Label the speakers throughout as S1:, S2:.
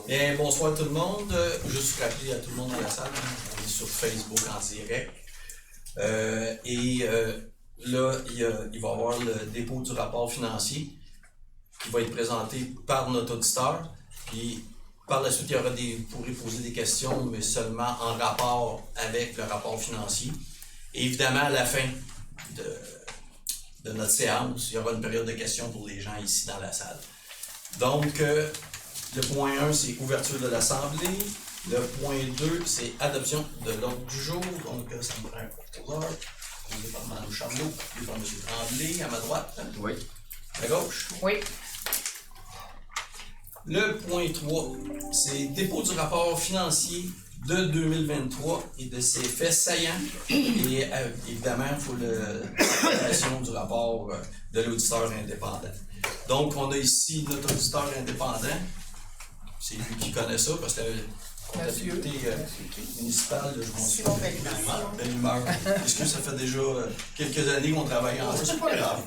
S1: Bien, bonsoir tout le monde. Juste rappeler à tout le monde dans la salle, on est sur Facebook en direct. Là, il va y avoir le dépôt du rapport financier qui va être présenté par notre auditeur. Puis, par la suite, il y aura vous pourrez poser des questions, mais seulement en rapport avec le rapport financier. Et évidemment, à la fin de notre séance, il y aura une période de questions pour les gens ici dans la salle. Donc, le point 1, c'est ouverture de l'Assemblée. Le point 2, c'est adoption de l'ordre du jour. Donc, ça me prend un proposeur. On est par Mme Charlot, puis par M. Tremblay, à ma droite.
S2: Oui.
S1: À gauche.
S3: Oui.
S1: Le point 3, c'est dépôt du rapport financier de 2023 et de ses faits saillants. Et évidemment, il faut l'approbation du rapport de l'auditeur indépendant. Donc, on a ici notre auditeur indépendant. C'est lui qui connaît ça parce que la comptabilité municipale, je
S3: Simon Bellemare.
S1: Bellemare. Est-ce que ça fait déjà quelques années qu'on travaille ensemble?
S2: C'est pas grave.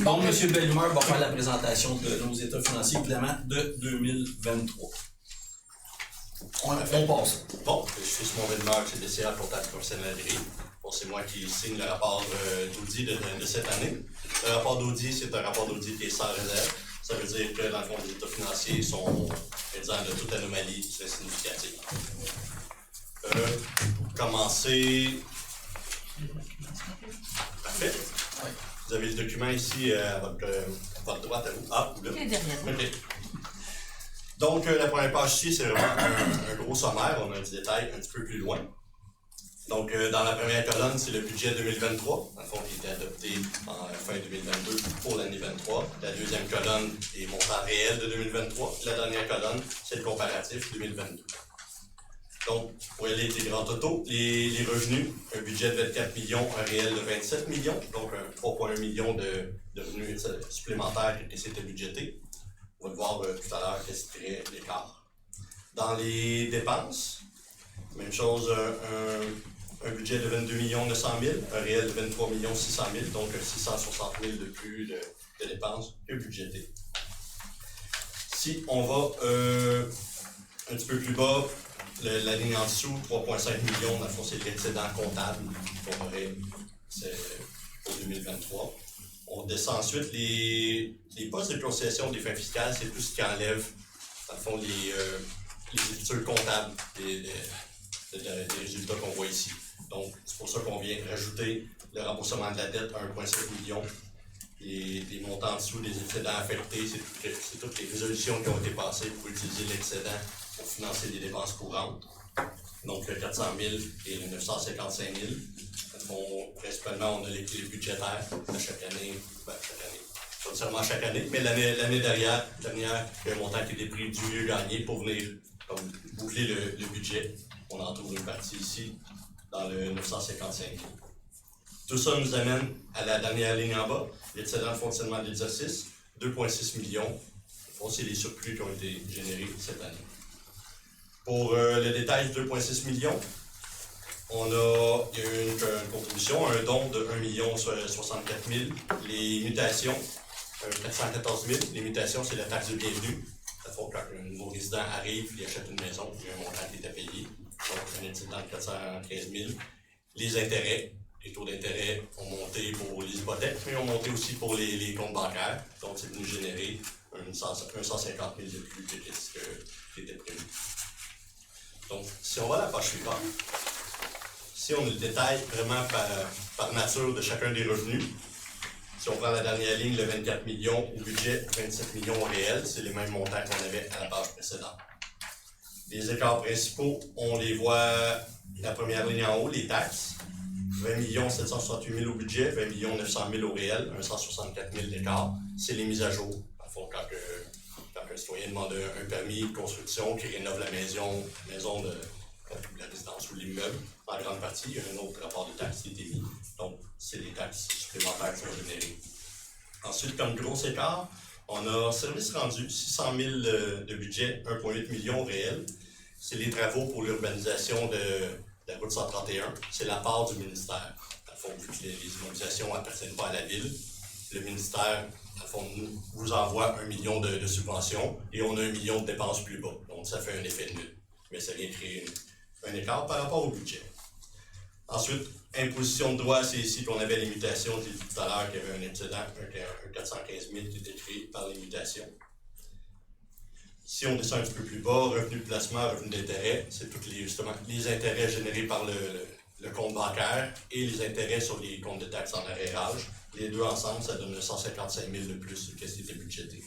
S1: Donc, M. Bellemare va faire la présentation de nos états financiers, évidemment, de 2023. On passe.
S2: Bon, je suis Simon Bellemare, c'est DCA comptable professionnel agréé. Bon, c'est moi qui signe le rapport d'audit de cette année. Le rapport d'audit, c'est un rapport d'audit qui est sans réserve. Ça veut dire que, dans le fond, les états financiers sont exempts de toute anomalie très significative. Pour commencer... Parfait. Vous avez le document ici à votre droite à vous. Ah, là.
S3: Il est derrière vous.
S2: OK. Donc, la première page ici, c'est vraiment un gros sommaire. On a du détail un petit peu plus loin. Donc, dans la première colonne, c'est le budget 2023, dans le fond, qui a été adopté en fin 2022 pour l'année 23. La deuxième colonne est montant réel de 2023. La dernière colonne, c'est le comparatif 2022. Donc, pour aller des grands totaux, les revenus, un budget de 24 millions, un réel de 27 millions, donc 3,1 millions de revenus supplémentaires qui s'étaient budgétés. On va le voir tout à l'heure, qu'est-ce qui est l'écart. Dans les dépenses, même chose, un budget de 22 900 000, un réel de 23 600 000, donc 660 000 de plus de dépenses que budgétées. Si on va un petit peu plus bas, la ligne en dessous, 3,5 millions, dans le fond, c'est l'excédent comptable qu'on aurait pour 2023. On descend ensuite les postes de concession des fins fiscales, c'est tout ce qui enlève, dans le fond, les écritures comptables des résultats qu'on voit ici. Donc, c'est pour ça qu'on vient rajouter le remboursement de la dette à 1,7 million. Les montants en dessous des excédents affectés, c'est toutes les résolutions qui ont été passées pour utiliser l'excédent pour financer des dépenses courantes. Donc, le 400 000 et le 955 000. Principalement, on a l'équilibre budgétaire à chaque année. Pas nécessairement chaque année, mais l'année dernière, il y a un montant qui était pris du mieux gagné pour venir boucler le budget. On en trouve une partie ici, dans le 955 000. Tout ça nous amène à la dernière ligne en bas, l'excédent de fonctionnement de l'exercice, 2,6 millions. C'est les surplus qui ont été générés cette année. Pour le détail de 2,6 millions, il y a eu une contribution, un don de 1 064 000. Les mutations, 414 000. Les mutations, c'est la taxe de bienvenue. Quand un nouveau résident arrive, il achète une maison, il y a un montant qui est à payer. Donc, un excédent de 413 000. Les intérêts, les taux d'intérêt ont monté pour les hypothèques, mais ont monté aussi pour les comptes bancaires. Donc, c'est venu générer 150 000 de plus que ce qui était prévu. Donc, si on va à la page suivante, si on le détaille vraiment par nature de chacun des revenus, si on prend la dernière ligne, le 24 millions au budget, 27 millions au réel, c'est les mêmes montants qu'on avait à la page précédente. Les écarts principaux, on les voit, la première ligne en haut, les taxes, 20 768 000 au budget, 20 900 000 au réel, 164 000 d'écart, c'est les mises à jour. Quand un citoyen demande un permis de construction qui rénove la maison de la résidence ou l'immeuble, en grande partie, il y a un autre rapport de taxes qui est émis. Donc, c'est des taxes supplémentaires qui sont générées. Ensuite, comme gros écart, on a service rendu, 600 000 de budget, 1,8 million réel. C'est les travaux pour l'urbanisation de la route 131. C'est la part du ministère. Dans le fond, vu que les immobilisations n'appartiennent pas à la ville, le ministère dans le fond, nous vous envoie 1 million de subventions et on a 1 million de dépenses plus bas. Donc, ça fait un effet nul. Mais ça vient créer un écart par rapport au budget. Ensuite, imposition de droit, c'est ici qu'on avait les mutations. J'ai dit tout à l'heure qu'il y avait un excédent, un 415 000 qui était créé par les mutations. Si on descend un petit peu plus bas, revenu de placement, revenu d'intérêt, c'est tous justement les intérêts générés par le compte bancaire et les intérêts sur les comptes de taxes en arrérage. Les deux ensemble, ça donne 155 000 de plus que ce qui était budgété.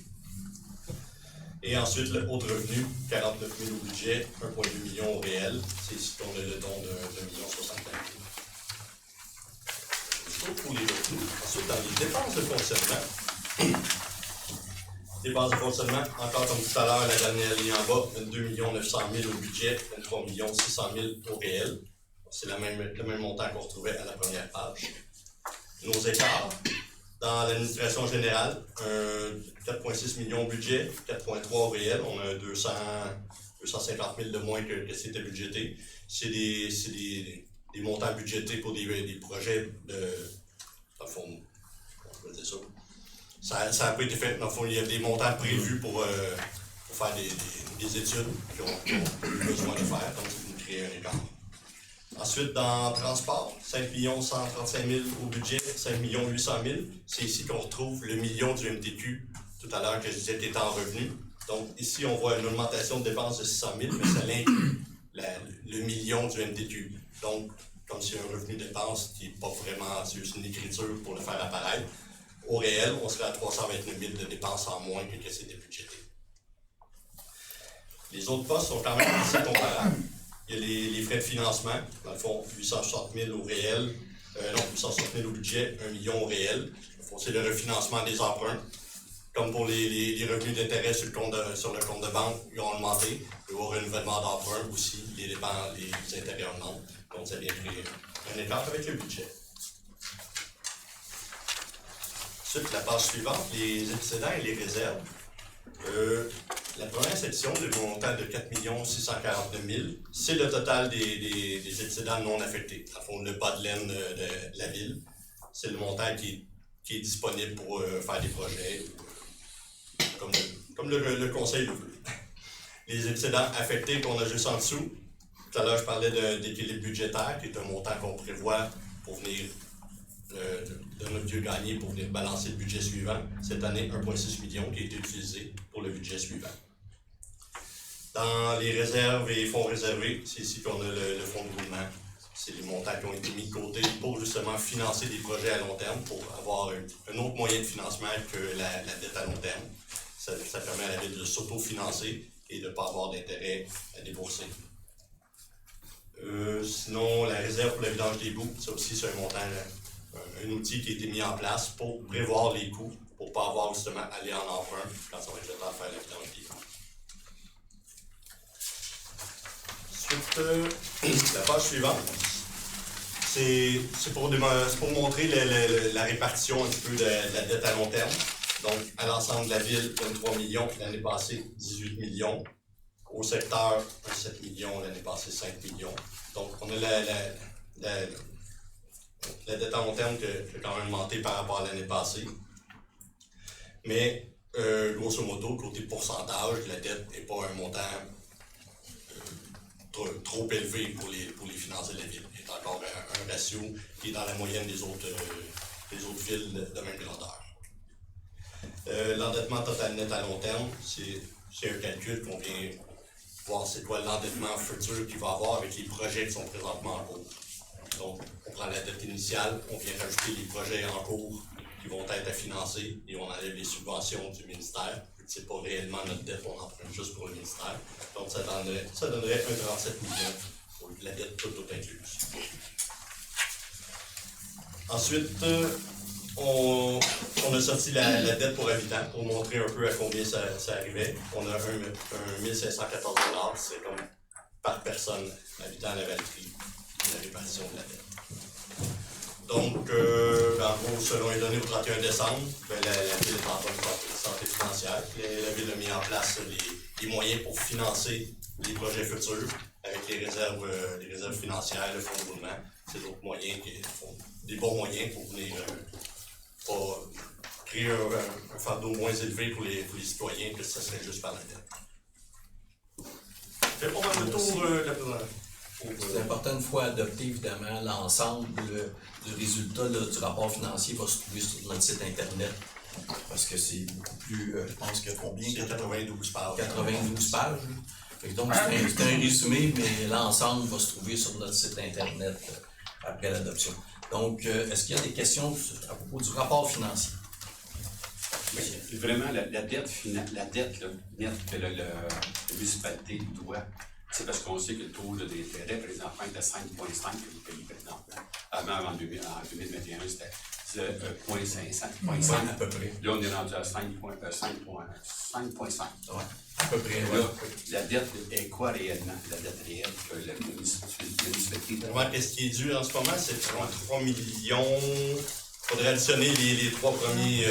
S2: Et ensuite, le haut de revenu, 49 000 au budget, 1,2 million au réel. C'est ici qu'on a le don de 1 million 65 000. Pour les revenus. Ensuite, dans les dépenses de fonctionnement, dépenses de fonctionnement, encore comme tout à l'heure, la dernière ligne en bas, 22 900 000 au budget, 23 600 000 au réel. C'est le même montant qu'on retrouvait à la première page. Nos écarts, dans l'administration générale, 4,6 millions au budget, 4,3 au réel. On a 250 000 de moins que c'était budgété. C'est des montants budgétés pour des projets dans le fond, on va dire ça. Ça n'a pas été fait. Dans le fond, il y a des montants prévus pour faire des études qui ont eu besoin de faire, donc ça nous crée un écart. Ensuite, dans transport, 5 135 000 au budget, 5 800 000. C'est ici qu'on retrouve le million du MTQ, tout à l'heure que je disais qui était en revenu. Donc ici, on voit une augmentation de dépenses de 600 000, mais ça inclut le million du MTQ. Donc, comme c'est un revenu de dépense qui n'est pas vraiment, c'est juste une écriture pour le faire apparaître. Au réel, on serait à 329 000 de dépenses en moins que c'était budgété. Les autres postes sont quand même assez comparables. Il y a les frais de financement, dans le fond, 860 000 au réel, 860 000 au budget, 1 million au réel. C'est le refinancement des emprunts. Comme pour les revenus d'intérêt sur le compte de banque, ils ont augmenté. Il peut y avoir un renouvellement d'emprunt aussi, les intérêts augmentent. Donc, ça vient créer un écart avec le budget. Ensuite, la page suivante, les excédents et les réserves. La première section, le montant de 4 649 000, c'est le total des excédents non affectés. À fond, le bas de laine de la ville, c'est le montant qui est disponible pour faire des projets, comme le conseil le veut. Les excédents affectés qu'on a juste en dessous, tout à l'heure je parlais d'équilibre budgétaire, qui est un montant qu'on prévoit pour venir de notre Dieu gagné pour venir balancer le budget suivant. Cette année, 1,6 million qui a été utilisé pour le budget suivant. Dans les réserves et fonds réservés, c'est ici qu'on a le fonds de roulement. C'est les montants qui ont été mis de côté pour justement financer des projets à long terme, pour avoir un autre moyen de financement que la dette à long terme. Ça permet à la ville de s'auto-financer et de ne pas avoir d'intérêt à débourser. Sinon, la réserve pour la vidange des boues, ça aussi c'est un montant, un outil qui a été mis en place pour prévoir les coûts, pour ne pas avoir justement à aller en emprunt quand ça va être le temps de faire la vidange des boues. Ensuite, la page suivante, c'est pour montrer la répartition un petit peu de la dette à long terme. Donc, à l'ensemble de la ville, 23 millions, l'année passée, 18 millions. Au secteur, 7 millions, l'année passée, 5 millions. Donc, on a la dette à long terme qui a quand même monté par rapport à l'année passée. Mais, grosso modo, côté pourcentage, la dette n'est pas un montant trop élevé pour les finances de la ville. Il y a encore un ratio qui est dans la moyenne des autres villes de même grandeur. L'endettement total net à long terme, c'est un calcul qu'on vient voir c'est quoi l'endettement futur qu'il va avoir avec les projets qui sont présentement en cours. Donc, on prend la dette initiale, on vient rajouter les projets en cours qui vont être à financer et on enlève les subventions du ministère. C'est pas réellement notre dette, on emprunte juste pour le ministère. Donc, ça donnerait 1,37 millions pour la dette toute incluse. Ensuite, on a sorti la dette pour habitants pour montrer un peu à combien ça arrivait. On a un 1514 $, c'est comme par personne habitant la Valtrie, la répartition de la dette. Donc, en gros, selon les données au 31 décembre, la ville est en bonne santé financière. La ville a mis en place les moyens pour financer les projets futurs avec les réserves financières, le fonds de roulement. C'est d'autres moyens des bons moyens pour venir pas créer un fardeau moins élevé pour les citoyens que ça serait juste par la dette. C'est pas mal le tour
S1: C'est important, une fois adopté, évidemment, l'ensemble du résultat du rapport financier va se trouver sur notre site Internet. Parce que c'est beaucoup plus, je pense que combien?
S2: C'est 92 pages.
S1: 92 pages. Fait que donc, c'est un résumé, mais l'ensemble va se trouver sur notre site Internet après l'adoption. Donc, est-ce qu'il y a des questions à propos du rapport financier?
S3: Oui, vraiment, la dette là, nette que la municipalité doit, c'est parce qu'on sait que le taux d'intérêt présentement est à 5,5 que vous payez présentement. Avant, en 2021, c'était 0,5
S1: à peu près.
S3: Là, on est rendu à 5,5.
S1: Ouais, à peu près,
S3: Là, la dette est quoi réellement? La dette réelle que la municipalité doit?
S2: Moi, qu'est-ce qui est dû en ce moment? C'est 3 millions. Il faudrait additionner les 3 premiers,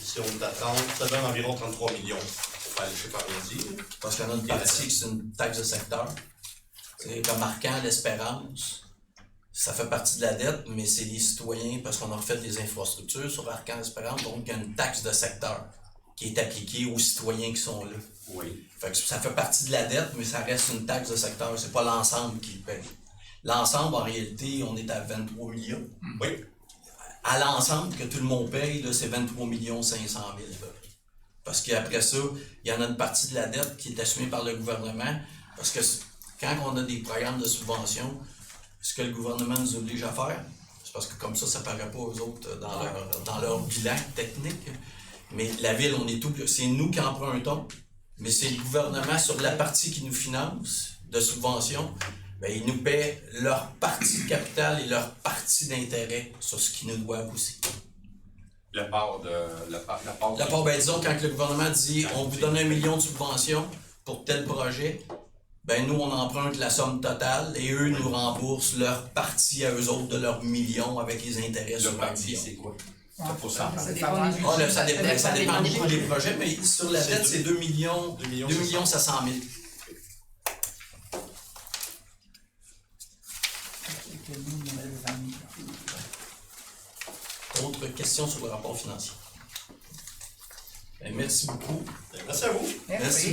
S2: si on est à 30, ça donne environ 33 millions. Pour faire, je sais pas rien dire.
S1: Parce qu'il y en a une partie qui c'est une taxe de secteur. C'est comme Arcan, l'Espérance. Ça fait partie de la dette, mais c'est les citoyens, parce qu'on a refait des infrastructures sur Arcan, l'Espérance, donc il y a une taxe de secteur qui est appliquée aux citoyens qui sont là.
S3: Oui.
S1: Fait que ça fait partie de la dette, mais ça reste une taxe de secteur. C'est pas l'ensemble qui paye. L'ensemble, en réalité, on est à 23 millions.
S2: Oui.
S1: À l'ensemble, que tout le monde paye, là, c'est 23 500 000. Parce qu'après ça, il y en a une partie de la dette qui est assumée par le gouvernement. Parce que quand on a des programmes de subvention, ce que le gouvernement nous oblige à faire, c'est parce que comme ça paraît pas aux autres dans leur bilan technique. Mais la ville, c'est nous qui empruntons, mais c'est le gouvernement sur la partie qui nous finance de subvention. Bien, ils nous paient leur partie de capital et leur partie d'intérêt sur ce qu'ils nous doivent aussi.
S3: La part,
S1: ben, disons, quand le gouvernement dit on vous donne 1 million de subventions pour tel projet, ben nous, on emprunte la somme totale et eux nous remboursent leur partie à eux autres de leur million avec les intérêts sur
S3: le
S1: leur
S3: parti,
S1: million.
S3: c'est quoi? Ça
S1: Ça dépend beaucoup des projets, mais sur la dette, c'est 2 millions 700 000. Autre question sur le rapport financier? Ben, merci beaucoup.
S2: Merci à vous.
S1: Merci.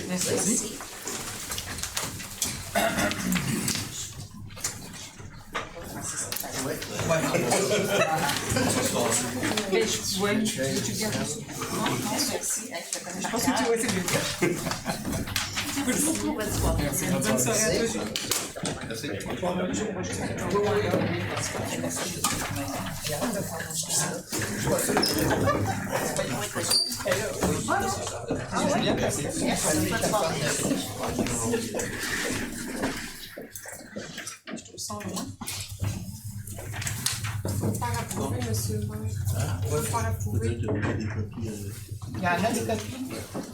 S4: Merci.
S5: Tu gardes aussi.
S4: Non, merci.
S5: Je pense que tu vois, c'est bien.
S4: Merci beaucoup. Bonne soirée.
S5: Bonne soirée à tous.
S4: Sans loin.
S5: Pas approuvé, monsieur. Pas approuvé.
S1: Il y
S5: Il y en a des copies.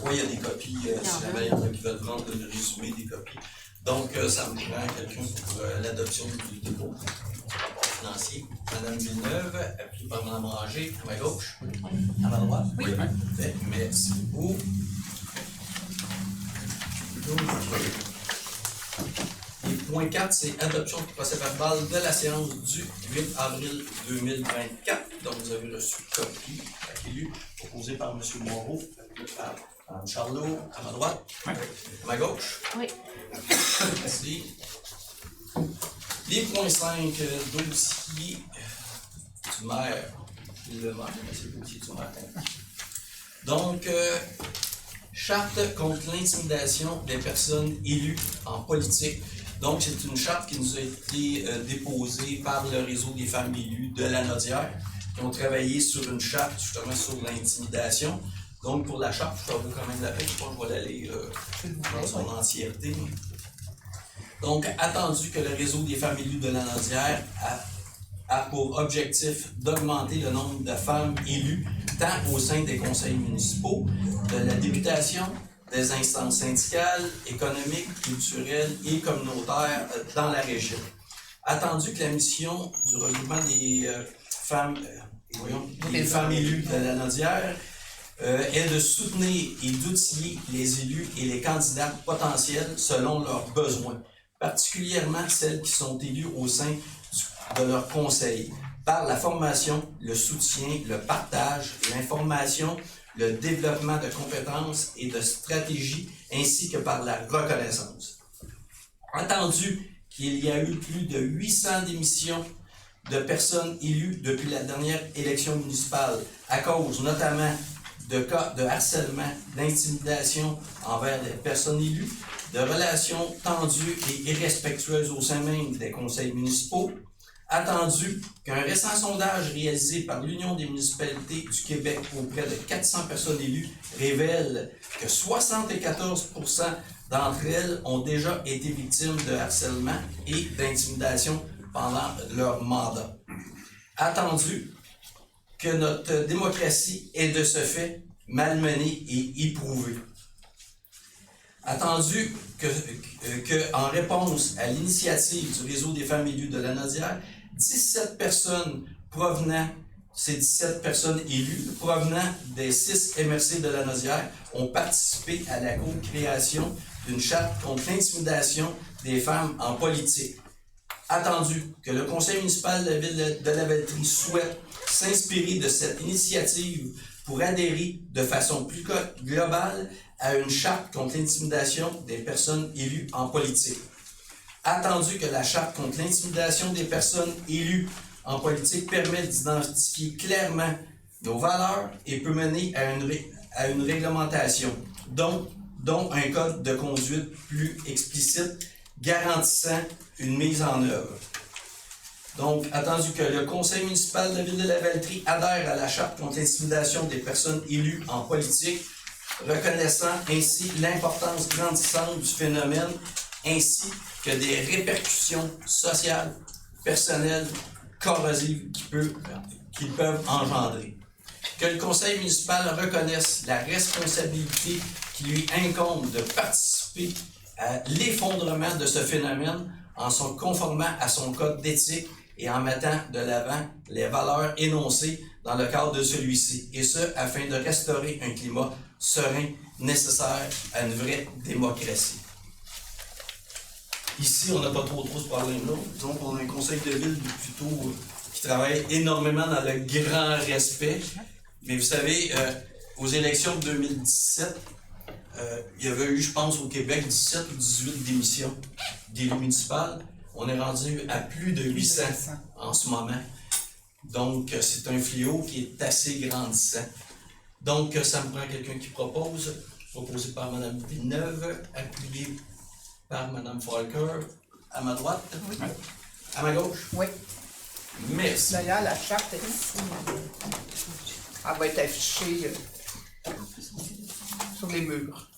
S1: Oui, il y a des copies. Si jamais il y en a qui veulent prendre le résumé des copies. Donc, ça me prend quelqu'un pour l'adoption du dépôt du rapport financier. Madame Villeneuve, appuyée par Madame Ranger, à ma gauche. À ma droite. Oui. Parfait. Merci beaucoup. Et point 4, c'est adoption du procès-verbal de la séance du 8 avril 2024. Donc, vous avez reçu copie acquis proposée par M. Moreau, par Mme Charlot, à ma droite, à ma gauche.
S4: Oui.
S1: Merci. Les points 5, dossier du maire. Le maire, c'est le dossier du maire. Donc, charte contre l'intimidation des personnes élues en politique. Donc, c'est une charte qui nous a été déposée par le réseau des femmes élues de la Nodière, qui ont travaillé sur une charte justement sur l'intimidation. Donc, pour la charte, je vais vous quand même la peine, je pense que je vais la lire dans son entièreté. Donc, attendu que le réseau des femmes élues de la Nodière a pour objectif d'augmenter le nombre de femmes élues, tant au sein des conseils municipaux, de la députation, des instances syndicales, économiques, culturelles et communautaires dans la région. Attendu que la mission du regroupement des femmes élues de la Nodière est de soutenir et d'outiller les élus et les candidats potentiels selon leurs besoins, particulièrement celles qui sont élues au sein de leur conseil, par la formation, le soutien, le partage, l'information, le développement de compétences et de stratégies, ainsi que par la reconnaissance. Entendu qu'il y a eu plus de 800 démissions de personnes élues depuis la dernière élection municipale, à cause notamment de cas de harcèlement, d'intimidation envers les personnes élues, de relations tendues et irrespectueuses au sein même des conseils municipaux, attendu qu'un récent sondage réalisé par l'Union des municipalités du Québec auprès de 400 personnes élues révèle que 74% d'entre elles ont déjà été victimes de harcèlement et d'intimidation pendant leur mandat. Attendu que notre démocratie est de ce fait malmenée et éprouvée. Attendu que en réponse à l'initiative du Réseau des femmes élues de Lanaudière, 17 personnes provenant, ces 17 personnes élues provenant des 6 MRC de Lanaudière ont participé à la co-création d'une charte contre l'intimidation des femmes en politique. Attendu que le conseil municipal de la ville de Lavaltrie souhaite s'inspirer de cette initiative pour adhérer de façon plus globale à une charte contre l'intimidation des personnes élues en politique. Attendu que la charte contre l'intimidation des personnes élues en politique permet d'identifier clairement nos valeurs et peut mener à une réglementation, dont un code de conduite plus explicite garantissant une mise en œuvre. Donc, attendu que le conseil municipal de la ville de Lavaltrie adhère à la charte contre l'intimidation des personnes élues en politique, reconnaissant ainsi l'importance grandissante du phénomène ainsi que des répercussions sociales, personnelles, corrosives qu'ils peuvent engendrer. Que le conseil municipal reconnaisse la responsabilité qui lui incombe de participer à l'effondrement de ce phénomène en se conformant à son code d'éthique et en mettant de l'avant les valeurs énoncées dans le cadre de celui-ci, et ce, afin de restaurer un climat serein nécessaire à une vraie démocratie. Ici, on n'a pas trop ce problème-là. Donc, on a un conseil de ville plutôt qui travaille énormément dans le grand respect. Mais vous savez, aux élections de 2017, il y avait eu, je pense, au Québec, 17 ou 18 démissions d'élus municipaux. On est rendu à plus de 800 en ce moment. Donc, c'est un fléau qui est assez grandissant. Donc, ça me prend quelqu'un qui propose, proposé par Mme Villeneuve, appuyé par Mme Falker, à ma droite,
S5: Oui.
S1: à ma gauche.
S5: Oui.
S1: Merci.
S5: D'ailleurs, la charte est ici. Elle va être affichée sur les murs.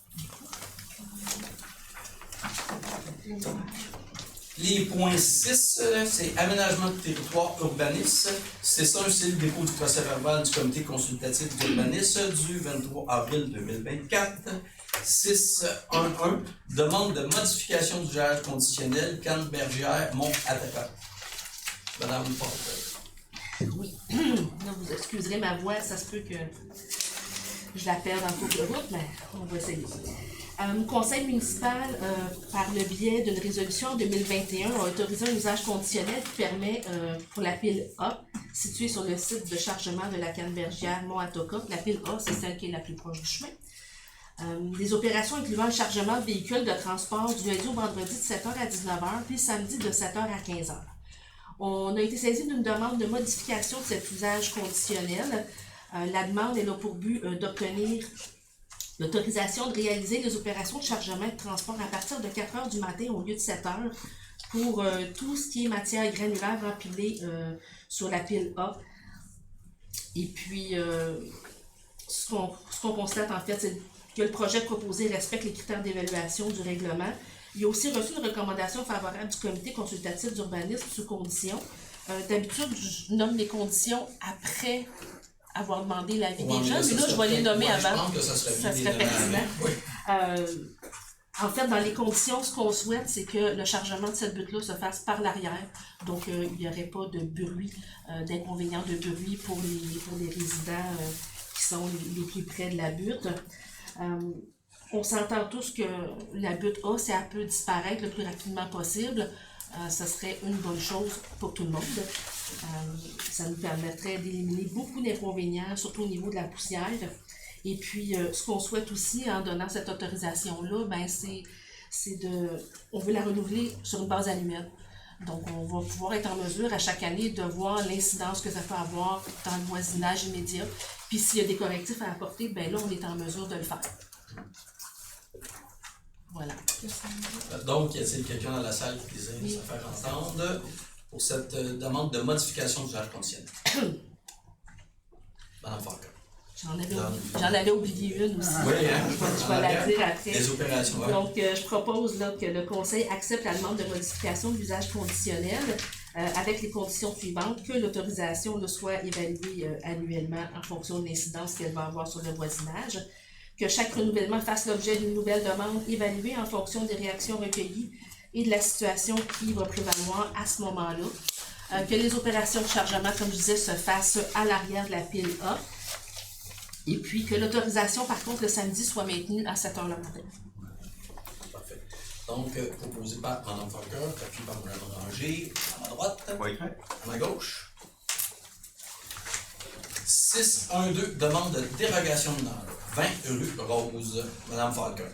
S1: Les points 6, c'est aménagement de territoire urbanisme. C'est ça, c'est le dépôt du procès-verbal du comité consultatif d'urbanisme du 23 avril 2024. 6.1.1, demande de modification du gérage conditionnel, Canne-Bergière, Mont-Attaquant. Madame Porter.
S4: Oui. Là, vous excuserez ma voix, ça se peut que je la perde en cours de route, mais on va essayer. Le conseil municipal, par le biais d'une résolution en 2021, a autorisé un usage conditionnel qui permet, pour la pile A, située sur le site de chargement de la Canne-Bergière, Mont-Attaquant, la pile A, c'est celle qui est la plus proche du chemin. Des opérations incluant le chargement de véhicules de transport du lundi au vendredi de 7h à 19h, puis samedi de 7h à 15h. On a été saisi d'une demande de modification de cet usage conditionnel. La demande est là pour but d'obtenir l'autorisation de réaliser les opérations de chargement et de transport à partir de 4h du matin au lieu de 7h pour tout ce qui est matière granulaire empilée sur la pile A. Et puis, ce qu'on constate en fait, c'est que le projet proposé respecte les critères d'évaluation du règlement. Il a aussi reçu une recommandation favorable du comité consultatif d'urbanisme sous conditions. D'habitude, je nomme les conditions après avoir demandé l'avis des gens, mais là, je vais les nommer avant.
S1: Je pense que ça serait
S4: pertinent.
S1: Oui.
S4: En fait, dans les conditions, ce qu'on souhaite, c'est que le chargement de cette butte-là se fasse par l'arrière. Donc, il n'y aurait pas de bruit, d'inconvénients de bruit pour les résidents qui sont les plus près de la butte. On s'entend tous que la butte A, si elle peut disparaître le plus rapidement possible, ça serait une bonne chose pour tout le monde. Ça nous permettrait d'éliminer beaucoup d'inconvénients, surtout au niveau de la poussière. Et puis, ce qu'on souhaite aussi en donnant cette autorisation-là, ben, on veut la renouveler sur une base annuelle. Donc, on va pouvoir être en mesure à chaque année de voir l'incidence que ça peut avoir dans le voisinage immédiat. Puis, s'il y a des correctifs à apporter, ben là, on est en mesure de le faire. Voilà.
S1: Donc, y a-t-il quelqu'un dans la salle qui désire se faire entendre pour cette demande de modification du air conditionnel? Madame Falcon.
S4: J'en avais oublié une aussi.
S1: Oui, hein?
S4: Je vais la dire après.
S1: Les opérations, ouais.
S4: Donc, je propose là, que le Conseil accepte la demande de modification de l'usage conditionnel avec les conditions suivantes, que l'autorisation soit évaluée annuellement en fonction de l'incidence qu'elle va avoir sur le voisinage, que chaque renouvellement fasse l'objet d'une nouvelle demande évaluée en fonction des réactions recueillies et de la situation qui va prévaloir à ce moment-là, que les opérations de chargement, comme je disais, se fassent à l'arrière de la pile A, et puis que l'autorisation, par contre, le samedi, soit maintenue à 7h le matin.
S1: Parfait. Donc, proposé par Mme Falcon, appuyé par Mme Ranger, à ma droite,
S3: Oui.
S1: à ma gauche. 6.1.2, demande de dérogation mineure, 20 rue Rose, Mme Falcon.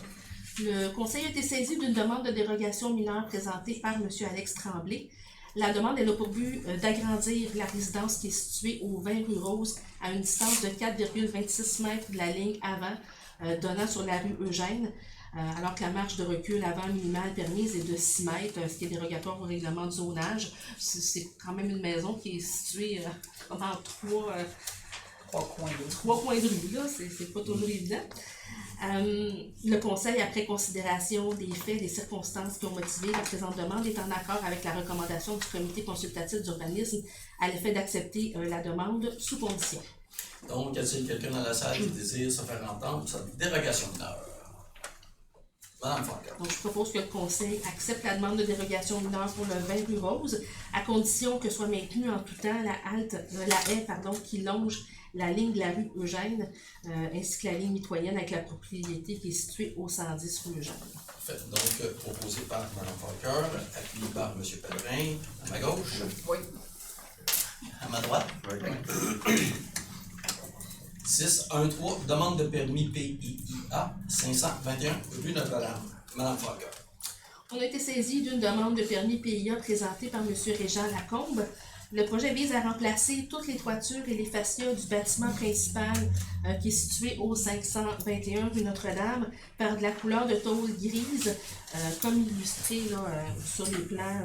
S4: Le Conseil a été saisi d'une demande de dérogation mineure présentée par M. Alex Tremblay. La demande elle a pour but d'agrandir la résidence qui est située au 20 rue Rose à une distance de 4,26 mètres de la ligne avant, donnant sur la rue Eugène, alors que la marge de recul avant minimale permise est de 6 mètres, ce qui est dérogatoire au règlement de zonage. C'est quand même une maison qui est située en trois coins de rue, là, c'est pas toujours évident. Le Conseil, après considération des faits et des circonstances qui ont motivé la présente demande, est en accord avec la recommandation du Comité consultatif d'urbanisme à l'effet d'accepter la demande sous condition.
S1: Donc, y a-t-il quelqu'un dans la salle qui désire se faire entendre pour cette dérogation mineure? Madame Falcon.
S4: Donc, je propose que le Conseil accepte la demande de dérogation mineure pour le 20 rue Rose, à condition que soit maintenue en tout temps la haie qui longe la ligne de la rue Eugène, ainsi que la ligne mitoyenne avec la propriété qui est située au 110 rue Eugène.
S1: Parfait. Donc, proposé par Mme Falcon, appuyé par M. Pellerin, à ma gauche.
S5: Oui.
S1: À ma droite. Oui. 6.1.3, demande de permis PIIA 521 rue Notre-Dame. Mme Falcon.
S4: On a été saisi d'une demande de permis PIA présentée par M. Régent Lacombe. Le projet vise à remplacer toutes les toitures et les fascias du bâtiment principal qui est situé au 521 rue Notre-Dame par de la couleur de tôle grise, comme illustré là, sur les plans,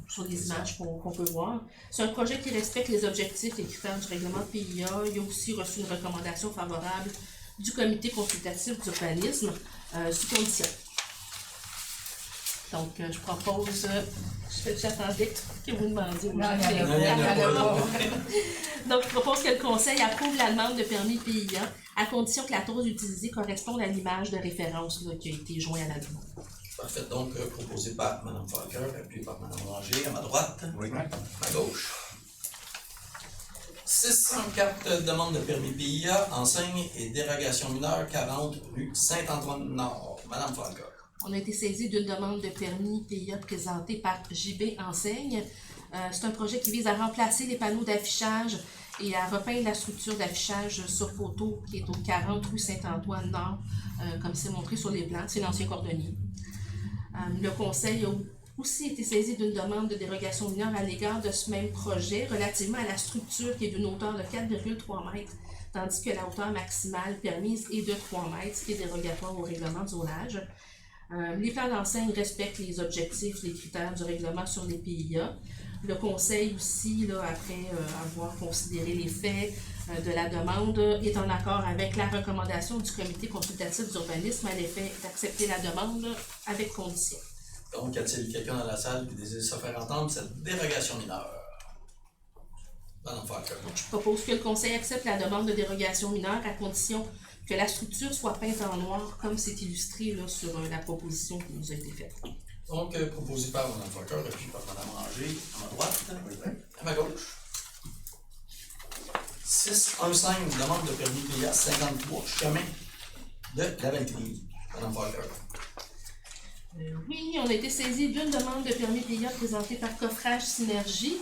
S4: sur les images qu'on peut voir. C'est un projet qui respecte les objectifs et critères du règlement de PIA. Il a aussi reçu une recommandation favorable du Comité consultatif d'urbanisme sous condition. Donc, je propose, j'attendais que vous demandiez. Donc, je propose que le Conseil approuve la demande de permis PIA à condition que la tour utilisée corresponde à l'image de référence là, qui a été jointe à la demande.
S1: Parfait. Donc, proposé par Mme Falcon, appuyé par Mme Ranger, à ma droite.
S3: Oui.
S1: À ma gauche. 604, demande de permis PIA, enseigne et dérogation mineure, 40 rue Saint-Antoine-Nord. Mme Falcon.
S4: On a été saisi d'une demande de permis PIA présentée par JB Enseigne. C'est un projet qui vise à remplacer les panneaux d'affichage et à repeindre la structure d'affichage sur photo qui est au 40 rue Saint-Antoine-Nord, comme c'est montré sur les plans. C'est l'ancien cordonnier. Le Conseil a aussi été saisi d'une demande de dérogation mineure à l'égard de ce même projet relativement à la structure qui est d'une hauteur de 4,3 mètres, tandis que la hauteur maximale permise est de 3 mètres, ce qui est dérogatoire au règlement de zonage. Les plans d'enseigne respectent les objectifs, les critères du règlement sur les PIA. Le Conseil aussi, là, après avoir considéré les faits de la demande, est en accord avec la recommandation du Comité consultatif d'urbanisme à l'effet d'accepter la demande avec condition.
S1: Donc, y a-t-il quelqu'un dans la salle qui désire se faire entendre cette dérogation mineure? Madame Falcon.
S4: Je propose que le Conseil accepte la demande de dérogation mineure à condition que la structure soit peinte en noir, comme c'est illustré là, sur la proposition qui nous a été faite.
S1: Donc, proposé par Mme Falcon, appuyé par Mme Ranger, à ma droite, à ma gauche. 6.1.5, demande de permis PIA 53, chemin de la Valkyrie. Mme Falcon.
S4: Oui, on a été saisi d'une demande de permis PIA présentée par Coffrage Synergie.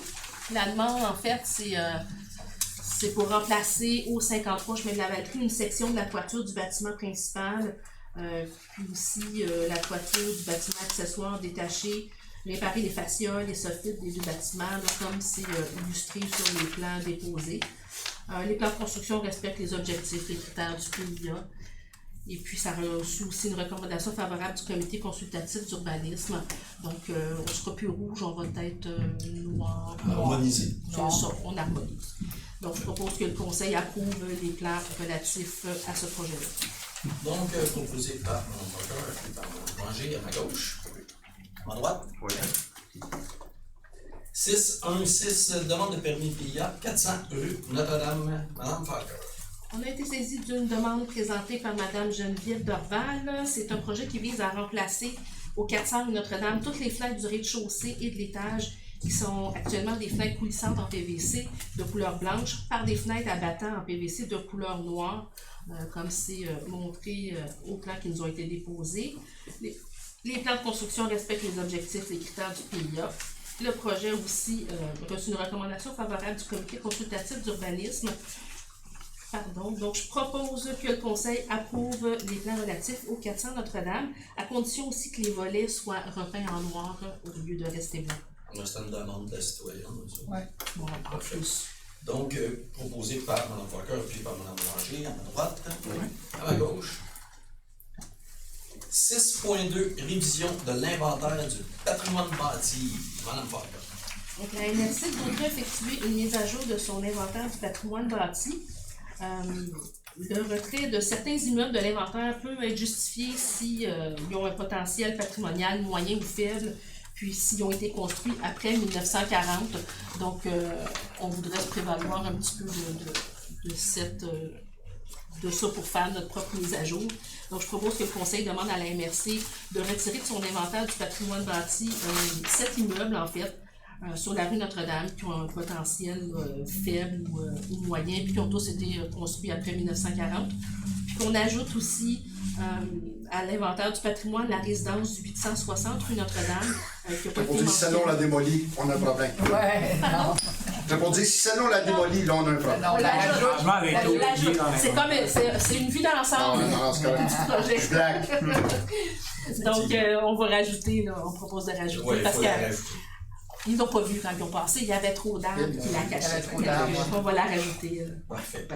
S4: La demande, en fait, c'est pour remplacer au 53 chemin de la Valtrie une section de la toiture du bâtiment principal, puis aussi la toiture du bâtiment accessoire détaché, réparer les fascioles, les soffites des deux bâtiments, là, comme c'est illustré sur les plans déposés. Les plans de construction respectent les objectifs, les critères du PIA. Et puis, ça a reçu aussi une recommandation favorable du comité consultatif d'urbanisme. Donc, on sera plus rouge, on va être noir.
S1: Harmonisé.
S4: C'est ça, on harmonise. Donc, je propose que le conseil approuve les plans relatifs à ce projet-là.
S1: Donc, proposé par mon Parker et par mon Granger à ma gauche. À ma droite.
S2: Oui.
S1: 616, demande de permis PIA, 400 rue Notre-Dame, Madame Parker.
S4: On a été saisi d'une demande présentée par Mme Geneviève Dorval. C'est un projet qui vise à remplacer au 400 rue Notre-Dame toutes les fenêtres du rez-de-chaussée et de l'étage qui sont actuellement des fenêtres coulissantes en PVC de couleur blanche par des fenêtres à battants en PVC de couleur noire, comme c'est montré aux plans qui nous ont été déposés. Les plans de construction respectent les objectifs et les critères du PIA. Le projet a aussi reçu une recommandation favorable du comité consultatif d'urbanisme. Donc je propose que le conseil approuve les plans relatifs au 400 Notre-Dame, à condition aussi que les volets soient repeints en noir au lieu de rester blancs.
S1: C'est une demande de la citoyenne.
S5: Oui.
S4: Bon, en plus.
S1: Donc, proposé par Mme Parker puis par Mme Granger à ma droite. À ma gauche. 6.2, révision de l'inventaire du patrimoine bâti. Mme Parker.
S4: Donc, la MRC voudrait effectuer une mise à jour de son inventaire du patrimoine bâti. Le retrait de certains immeubles de l'inventaire peut être justifié s'ils ont un potentiel patrimonial moyen ou faible, puis s'ils ont été construits après 1940. Donc, on voudrait se prévaloir un petit peu de ça pour faire notre propre mise à jour. Donc, je propose que le conseil demande à la MRC de retirer de son inventaire du patrimoine bâti 7 immeubles, en fait, sur la rue Notre-Dame, qui ont un potentiel faible ou moyen, puis qui ont tous été construits après 1940. Puis qu'on ajoute aussi à l'inventaire du patrimoine la résidence du 860 rue Notre-Dame.
S6: T'as pas dit si celle-là on la démolit, on a un problème.
S5: Ouais, non.
S6: T'as pas dit si celle-là on la démolit, là on a un problème.
S5: On l'ajoute.
S4: C'est comme c'est une vue d'ensemble du projet.
S6: Je blague.
S4: Donc, on va rajouter, là, on propose de rajouter,
S1: Oui, il
S4: parce
S1: faut la rajouter.
S4: qu'ils n'ont pas vu quand ils ont passé, il y avait trop d'arbres qui la cachaient. On va la rajouter.
S1: Parfait.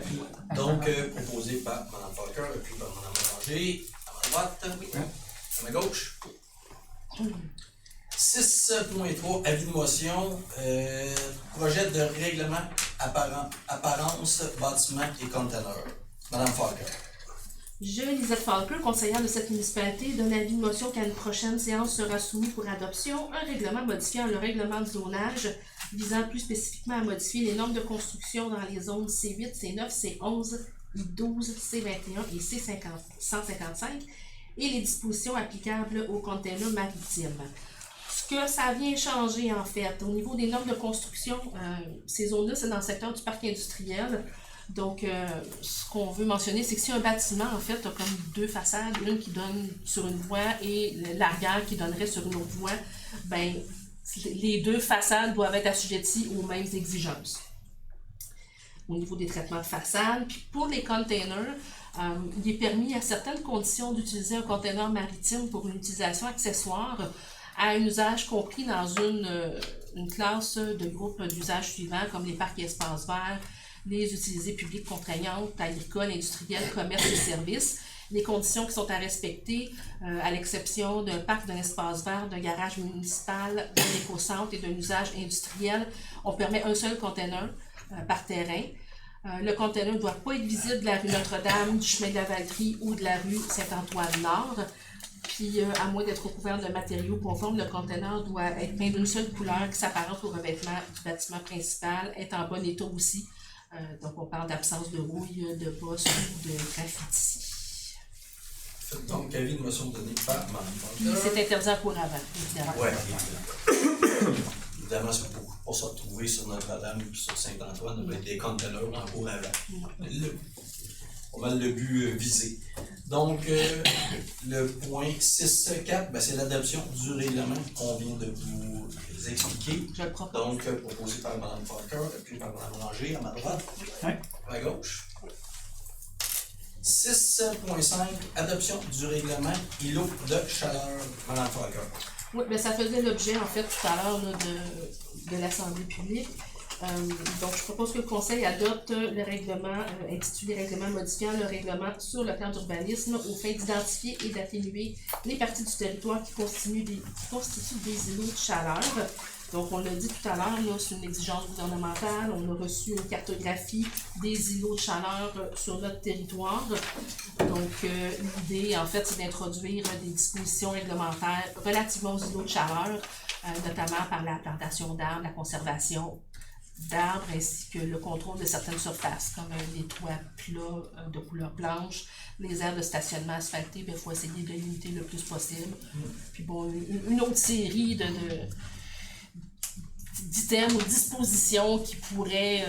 S1: Donc, proposé par Mme Parker et puis par Mme Granger. À ma droite. À ma gauche. 6.3, avis de motion, projet de règlement apparence, bâtiment et conteneurs. Madame Parker.
S4: Je, Lisette Falker, conseillère de cette municipalité, donne avis de motion qu'à une prochaine séance sera soumis pour adoption un règlement modifiant le règlement de zonage visant plus spécifiquement à modifier les normes de construction dans les zones C8, C9, C11, I12, C21 et C155 et les dispositions applicables aux containers maritimes. Ce que ça vient changer, en fait, au niveau des normes de construction, ces zones-là, c'est dans le secteur du parc industriel. Donc, ce qu'on veut mentionner, c'est que si un bâtiment, en fait, a comme deux façades, une qui donne sur une voie et l'arrière qui donnerait sur une autre voie, ben, les deux façades doivent être assujetties aux mêmes exigences. Au niveau des traitements de façade, puis pour les containers, il est permis à certaines conditions d'utiliser un container maritime pour une utilisation accessoire à un usage compris dans une classe de groupe d'usage suivants, comme les parcs et espaces verts, les utilisés publics contraignantes, agricoles, industriels, commerce et services. Les conditions qui sont à respecter, à l'exception d'un parc, d'un espace vert, d'un garage municipal, d'un éco-centre et d'un usage industriel, on permet un seul container par terrain. Le container ne doit pas être visible de la rue Notre-Dame, du chemin de la Valtrie ou de la rue Saint-Antoine-Nord. Puis, à moins d'être recouvert de matériaux conformes, le conteneur doit être peint d'une seule couleur qui s'apparente au revêtement du bâtiment principal, être en bon état aussi. Donc, on parle d'absence de rouille, de bosse ou de graffiti.
S1: Donc, avis de motion donné par Mme
S4: Puis,
S1: Parker.
S4: c'est interdit en cours avant, évidemment.
S1: Oui, évidemment, c'est pour se retrouver sur Notre-Dame et sur Saint-Antoine avec des conteneurs en cours avant. Pas mal le but visé. Donc, le point 6.4, ben, c'est l'adoption du règlement qu'on vient de vous expliquer.
S4: Je le propose.
S1: Donc, proposé par Mme Parker, appuyé par Mme Ranger, à ma droite, à ma gauche. 6.5, adoption du règlement îlot de chaleur, Mme Parker.
S4: Oui, mais ça faisait l'objet, en fait, tout à l'heure là, de l'Assemblée publique. Donc, je propose que le Conseil adopte le règlement, intitulé Règlement modifiant le règlement sur le plan d'urbanisme aux fins d'identifier et d'atténuer les parties du territoire qui constituent des îlots de chaleur. Donc, on l'a dit tout à l'heure, là, c'est une exigence gouvernementale. On a reçu une cartographie des îlots de chaleur sur notre territoire. Donc, l'idée, en fait, c'est d'introduire des dispositions réglementaires relativement aux îlots de chaleur, notamment par la plantation d'arbres, la conservation d'arbres, ainsi que le contrôle de certaines surfaces, comme les toits plats de couleur blanche, les aires de stationnement asphaltées, il faut essayer de limiter le plus possible. Puis bon, une autre série d'items ou dispositions qui pourraient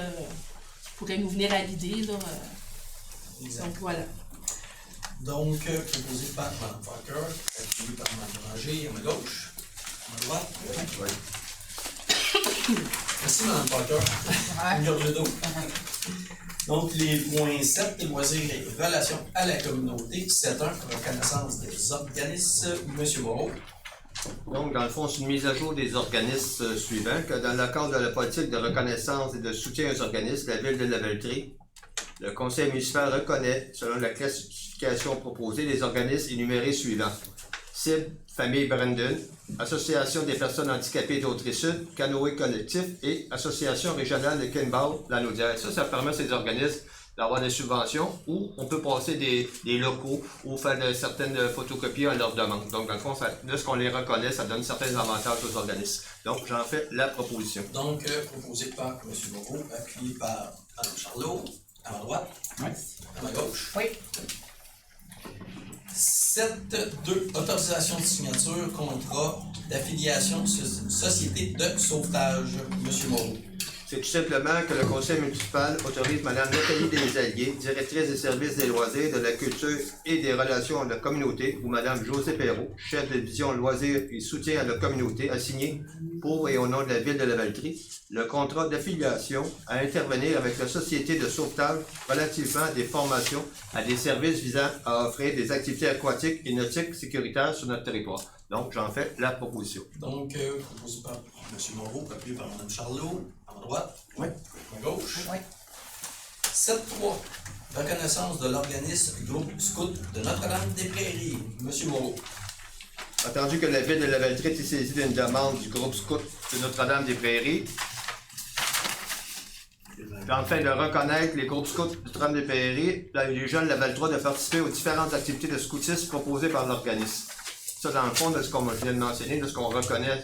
S4: nous venir à l'idée. Donc voilà.
S1: Donc, proposé par Mme Parker, appuyé par Mme Ranger, à ma gauche, à ma droite.
S6: Oui.
S1: Merci, Mme Parker. Une gorge d'eau. Donc, les points 7, loisirs et relations à la communauté. 7.1, reconnaissance des organismes. M. Moreau.
S7: Donc, dans le fond, c'est une mise à jour des organismes suivants, que dans le cadre de la politique de reconnaissance et de soutien aux organismes, la Ville de Lavaltrie, le Conseil municipal reconnaît, selon la classification proposée, les organismes énumérés suivants. Cible, Famille Brandon, Association des personnes handicapées d'Autry-Sud, Canoë collectif et Association régionale de Kimball, la Naudière. Ça permet à ces organismes d'avoir des subventions ou on peut passer des locaux ou faire certaines photocopies à leur demande. Donc, dans le fond, lorsqu'on les reconnaît, ça donne certains avantages aux organismes. Donc, j'en fais la proposition.
S1: Donc, proposé par M. Moreau, appuyé par Mme Charlot, à ma droite, à ma gauche.
S5: Oui.
S1: 7.2, autorisation de signature, contrat d'affiliation société de sauvetage, M. Moreau.
S7: C'est tout simplement que le conseil municipal autorise Mme Nathalie Desalliés, directrice des services des loisirs, de la culture et des relations de la communauté, ou Mme José Perrault, chef de division loisirs et soutien à la communauté, à signer pour et au nom de la Ville de Lavaltrie le contrat d'affiliation à intervenir avec la société de sauvetage relativement à des formations à des services visant à offrir des activités aquatiques et nautiques sécuritaires sur notre territoire. Donc, j'en fais la proposition.
S1: Donc, proposé par M. Moreau, appuyé par Mme Charlot, à ma droite, à ma gauche. 7.3, reconnaissance de l'organisme Groupe Scout de Notre-Dame-des-Prairies, M. Moreau.
S7: Attendu que la Ville de Lavaltrie est saisie d'une demande du Groupe Scout de Notre-Dame-des-Prairies, afin de reconnaître les groupes scouts du Tram des Prairies, les jeunes Lavaltrie de participer aux différentes activités de scoutisme proposées par l'organisme. Ça, dans le fond, de ce qu'on vient de mentionner, de ce qu'on reconnaît,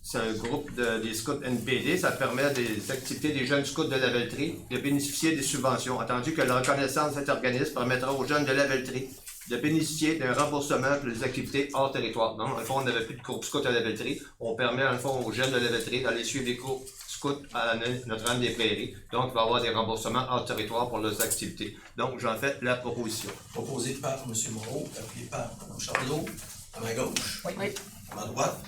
S7: c'est un groupe des scouts NPD. Ça permet des activités des jeunes scouts de Lavaltrie de bénéficier des subventions, attendu que la reconnaissance de cet organisme permettra aux jeunes de Lavaltrie de bénéficier d'un remboursement pour les activités hors territoire. Donc, dans le fond, on n'avait plus de groupe scout à Lavaltrie. On permet, dans le fond, aux jeunes de Lavaltrie d'aller suivre les cours scouts à Notre-Dame-des-Prairies. Donc, il va y avoir des remboursements hors territoire pour leurs activités. Donc, j'en fais la proposition.
S1: Proposé par M. Moreau, appuyé par Mme Charlot, à ma gauche, à ma droite.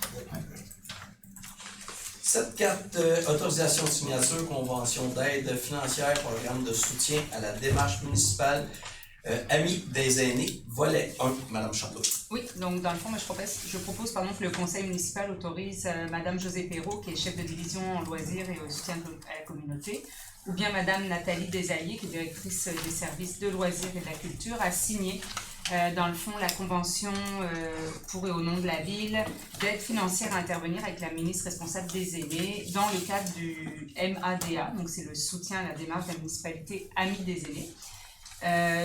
S1: 7.4, autorisation de signature, convention d'aide financière, programme de soutien à la démarche municipale. Amis des aînés, volet 1, Mme Charlot.
S5: Oui, donc dans le fond, je propose que le conseil municipal autorise Mme José Perrault, qui est chef de division en loisirs et au soutien à la communauté, ou bien Mme Nathalie Desalliés, qui est directrice des services de loisirs et de la culture, à signer dans le fond la convention pour et au nom de la ville d'aide financière à intervenir avec la ministre responsable des aînés dans le cadre du MADA, donc c'est le soutien à la démarche de la municipalité Amis des aînés.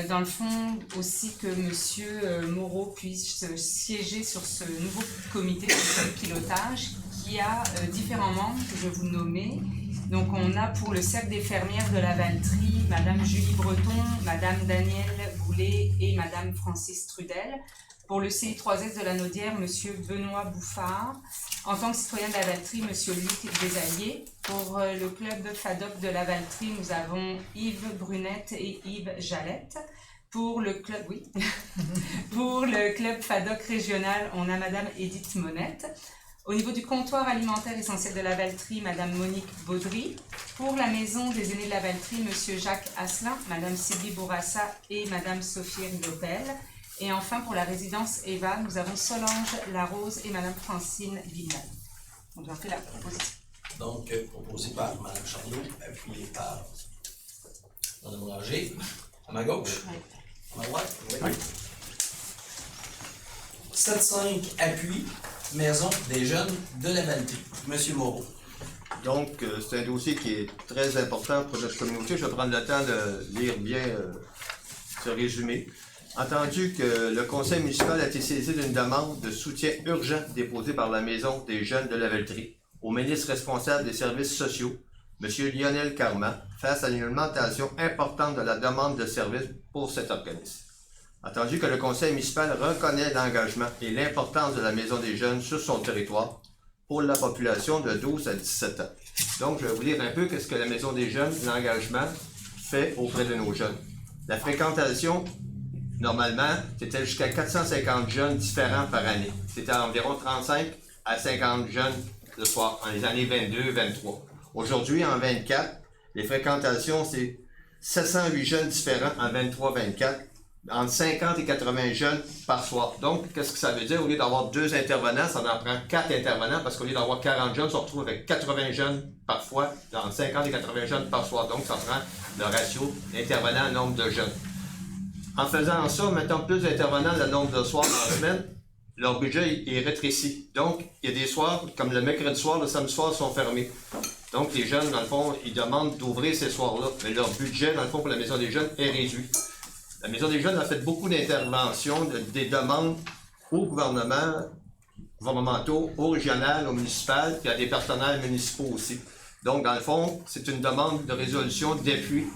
S5: Dans le fond, aussi que M. Moreau puisse siéger sur ce nouveau comité de pilotage qui a différents membres que je vais vous nommer. Donc on a pour le cercle des fermières de Lavaltrie, Mme Julie Breton, Mme Danielle Goulet et Mme Francis Trudel. Pour le CI3S de la Naudière, M. Benoît Bouffard. En tant que citoyen de Lavaltrie, M. Luc Desalliés. Pour le club FADOC de Lavaltrie, nous avons Yves Brunette et Yves Jalette. Pour le club, oui. Pour le club FADOC régional, on a Madame Edith Monette. Au niveau du comptoir alimentaire essentiel de la Valtrie, Madame Monique Baudry. Pour la maison des aînés de la Valtrie, Monsieur Jacques Asselin, Madame Sylvie Bourassa et Madame Sophie Lopel. Et enfin, pour la résidence Eva, nous avons Solange Larose et Madame Francine Villeneuve. On doit faire la proposition.
S1: Donc, proposé par Mme Charlot, appuyé par Mme Ranger. À ma gauche?
S4: Oui.
S1: À ma droite? Oui. 7-5 appui, Maison des jeunes de la Valtrie. Monsieur Moreau.
S7: Donc, c'est un dossier qui est très important pour notre communauté. Je vais prendre le temps de lire bien ce résumé. Entendu que le conseil municipal a été saisi d'une demande de soutien urgent déposée par la Maison des jeunes de la Valtrie au ministre responsable des services sociaux, M. Lionel Carman, face à une augmentation importante de la demande de services pour cet organisme. Entendu que le conseil municipal reconnaît l'engagement et l'importance de la Maison des jeunes sur son territoire pour la population de 12 à 17 ans. Donc, je vais vous lire un peu ce que la Maison des jeunes, l'engagement, fait auprès de nos jeunes. La fréquentation, normalement, c'était jusqu'à 450 jeunes différents par année. C'était environ 35 à 50 jeunes le soir, en les années 22-23. Aujourd'hui, en 24, les fréquentations, c'est 708 jeunes différents en 23-24, entre 50 et 80 jeunes par soir. Donc, qu'est-ce que ça veut dire? Au lieu d'avoir 2 intervenants, ça en prend 4 intervenants, parce qu'au lieu d'avoir 40 jeunes, on se retrouve avec 80 jeunes parfois, entre 50 et 80 jeunes par soir. Donc, ça prend le ratio d'intervenants à nombre de jeunes. En faisant ça, mettant plus d'intervenants le nombre de soirs dans la semaine, leur budget est rétréci. Donc, il y a des soirs, comme le mercredi soir, le samedi soir, sont fermés. Donc, les jeunes, dans le fond, ils demandent d'ouvrir ces soirs-là. Mais leur budget, dans le fond, pour la Maison des jeunes est réduit. La Maison des jeunes a fait beaucoup d'interventions, des demandes au gouvernement, gouvernementaux, au régional, au municipal, puis à des partenaires municipaux aussi. Donc, dans le fond, c'est une demande de résolution d'appui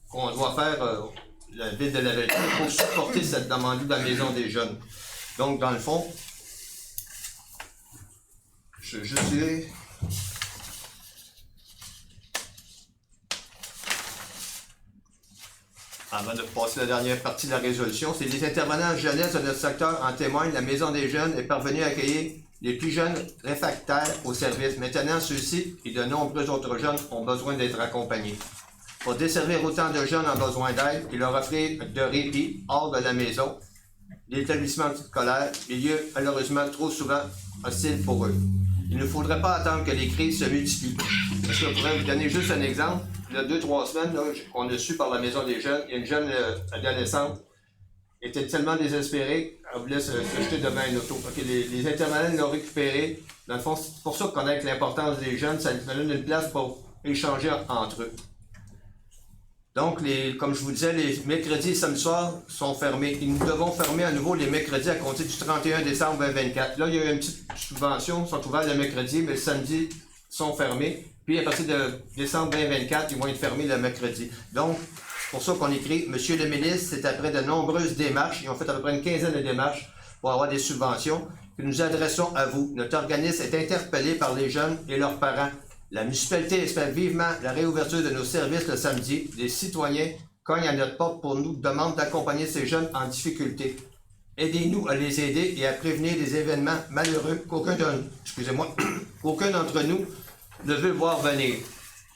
S7: qu'on doit faire la ville de la Valtrie pour supporter cette demande de la Maison des jeunes. Donc, dans le fond, je dirais... Avant de passer à la dernière partie de la résolution, c'est les intervenants jeunesse de notre secteur en témoignent. La Maison des jeunes est parvenue à accueillir les plus jeunes réfractaires au service. Maintenant, ceux-ci et de nombreux autres jeunes ont besoin d'être accompagnés. Pour desservir autant de jeunes en besoin d'aide et leur offrir de répit hors de la maison, l'établissement scolaire, milieu malheureusement trop souvent hostile pour eux. Il ne faudrait pas attendre que les crises se multiplient. Parce que je pourrais vous donner juste un exemple. Il y a 2-3 semaines, là, on a su par la Maison des jeunes, il y a une jeune adolescente qui était tellement désespérée, elle voulait se jeter devant une auto. Okay, les intervenants l'ont récupérée. Dans le fond, c'est pour ça qu'on connaît l'importance des jeunes, ça nous donne une place pour échanger entre eux. Donc, comme je vous disais, les mercredis et samedis soirs sont fermés. Et nous devons fermer à nouveau les mercredis à compter du 31 décembre 2024. Là, il y a eu une petite subvention, ils sont ouverts le mercredi, mais le samedi sont fermés. Puis, à partir de décembre 2024, ils vont être fermés le mercredi. Donc, c'est pour ça qu'on écrit « Monsieur le ministre, c'est après de nombreuses démarches, ils ont fait à peu près une quinzaine de démarches pour avoir des subventions, que nous adressons à vous. Notre organisme est interpellé par les jeunes et leurs parents. La municipalité espère vivement la réouverture de nos services le samedi. Les citoyens cognent à notre porte pour nous demandent d'accompagner ces jeunes en difficulté. Aidez-nous à les aider et à prévenir des événements malheureux qu'aucun d'entre nous ne veut voir venir.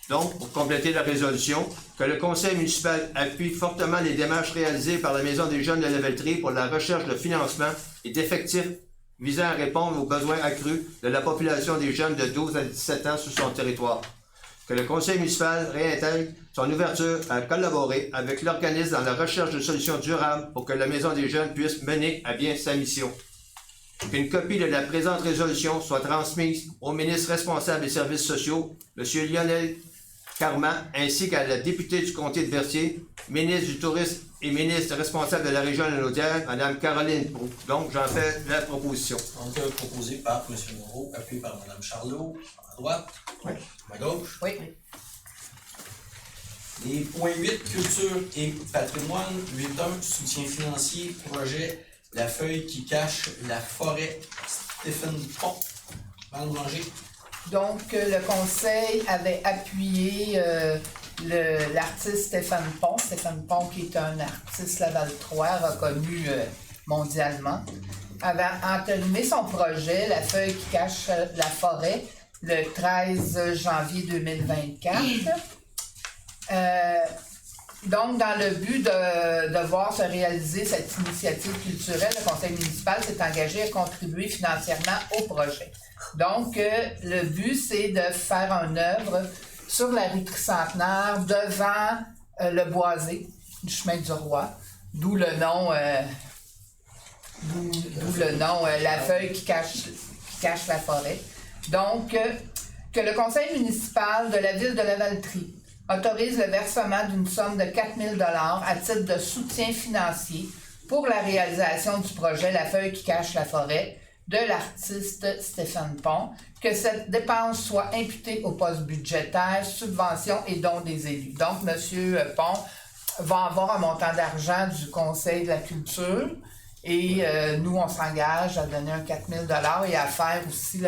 S7: Donc, pour compléter la résolution, que le conseil municipal appuie fortement les démarches réalisées par la Maison des jeunes de la Valtrie pour la recherche de financement et d'effectifs visant à répondre aux besoins accrus de la population des jeunes de 12 à 17 ans sur son territoire. Que le conseil municipal réintègre son ouverture à collaborer avec l'organisme dans la recherche de solutions durables pour que la Maison des jeunes puisse mener à bien sa mission. Qu'une copie de la présente résolution soit transmise au ministre responsable des services sociaux, M. Lionel Carman, ainsi qu'à la députée du comté de Berthier, ministre du Tourisme et ministre responsable de la région de Naudière, Mme Caroline Proulx. Donc, j'en fais la proposition.
S1: Donc, proposé par M. Moreau, appuyé par Mme Charlot, à ma droite,
S7: oui.
S1: À ma gauche.
S5: Oui.
S1: Les points 8, culture et patrimoine. 8.1, soutien financier, projet La Feuille qui cache la forêt. Stéphane Pont. Madame Ranger.
S8: Donc, le conseil avait appuyé l'artiste Stéphane Pont qui est un artiste Laval 3 reconnu mondialement, avait entamé son projet La feuille qui cache la forêt le 13 janvier 2024. Donc, dans le but de voir se réaliser cette initiative culturelle, le conseil municipal s'est engagé à contribuer financièrement au projet. Donc, le but, c'est de faire une œuvre sur la rue Tricentenaire devant le boisé du chemin du Roi, d'où le nom, La feuille qui cache la forêt. Donc, que le conseil municipal de la ville de Lavaltrie autorise le versement d'une somme de 4 000 $ à titre de soutien financier pour la réalisation du projet La feuille qui cache la forêt de l'artiste Stéphane Pont, que cette dépense soit imputée au poste budgétaire, subventions et dons des élus. Donc, M. Pont va avoir un montant d'argent du Conseil de la culture et nous, on s'engage à donner un 4 000 $ et à faire aussi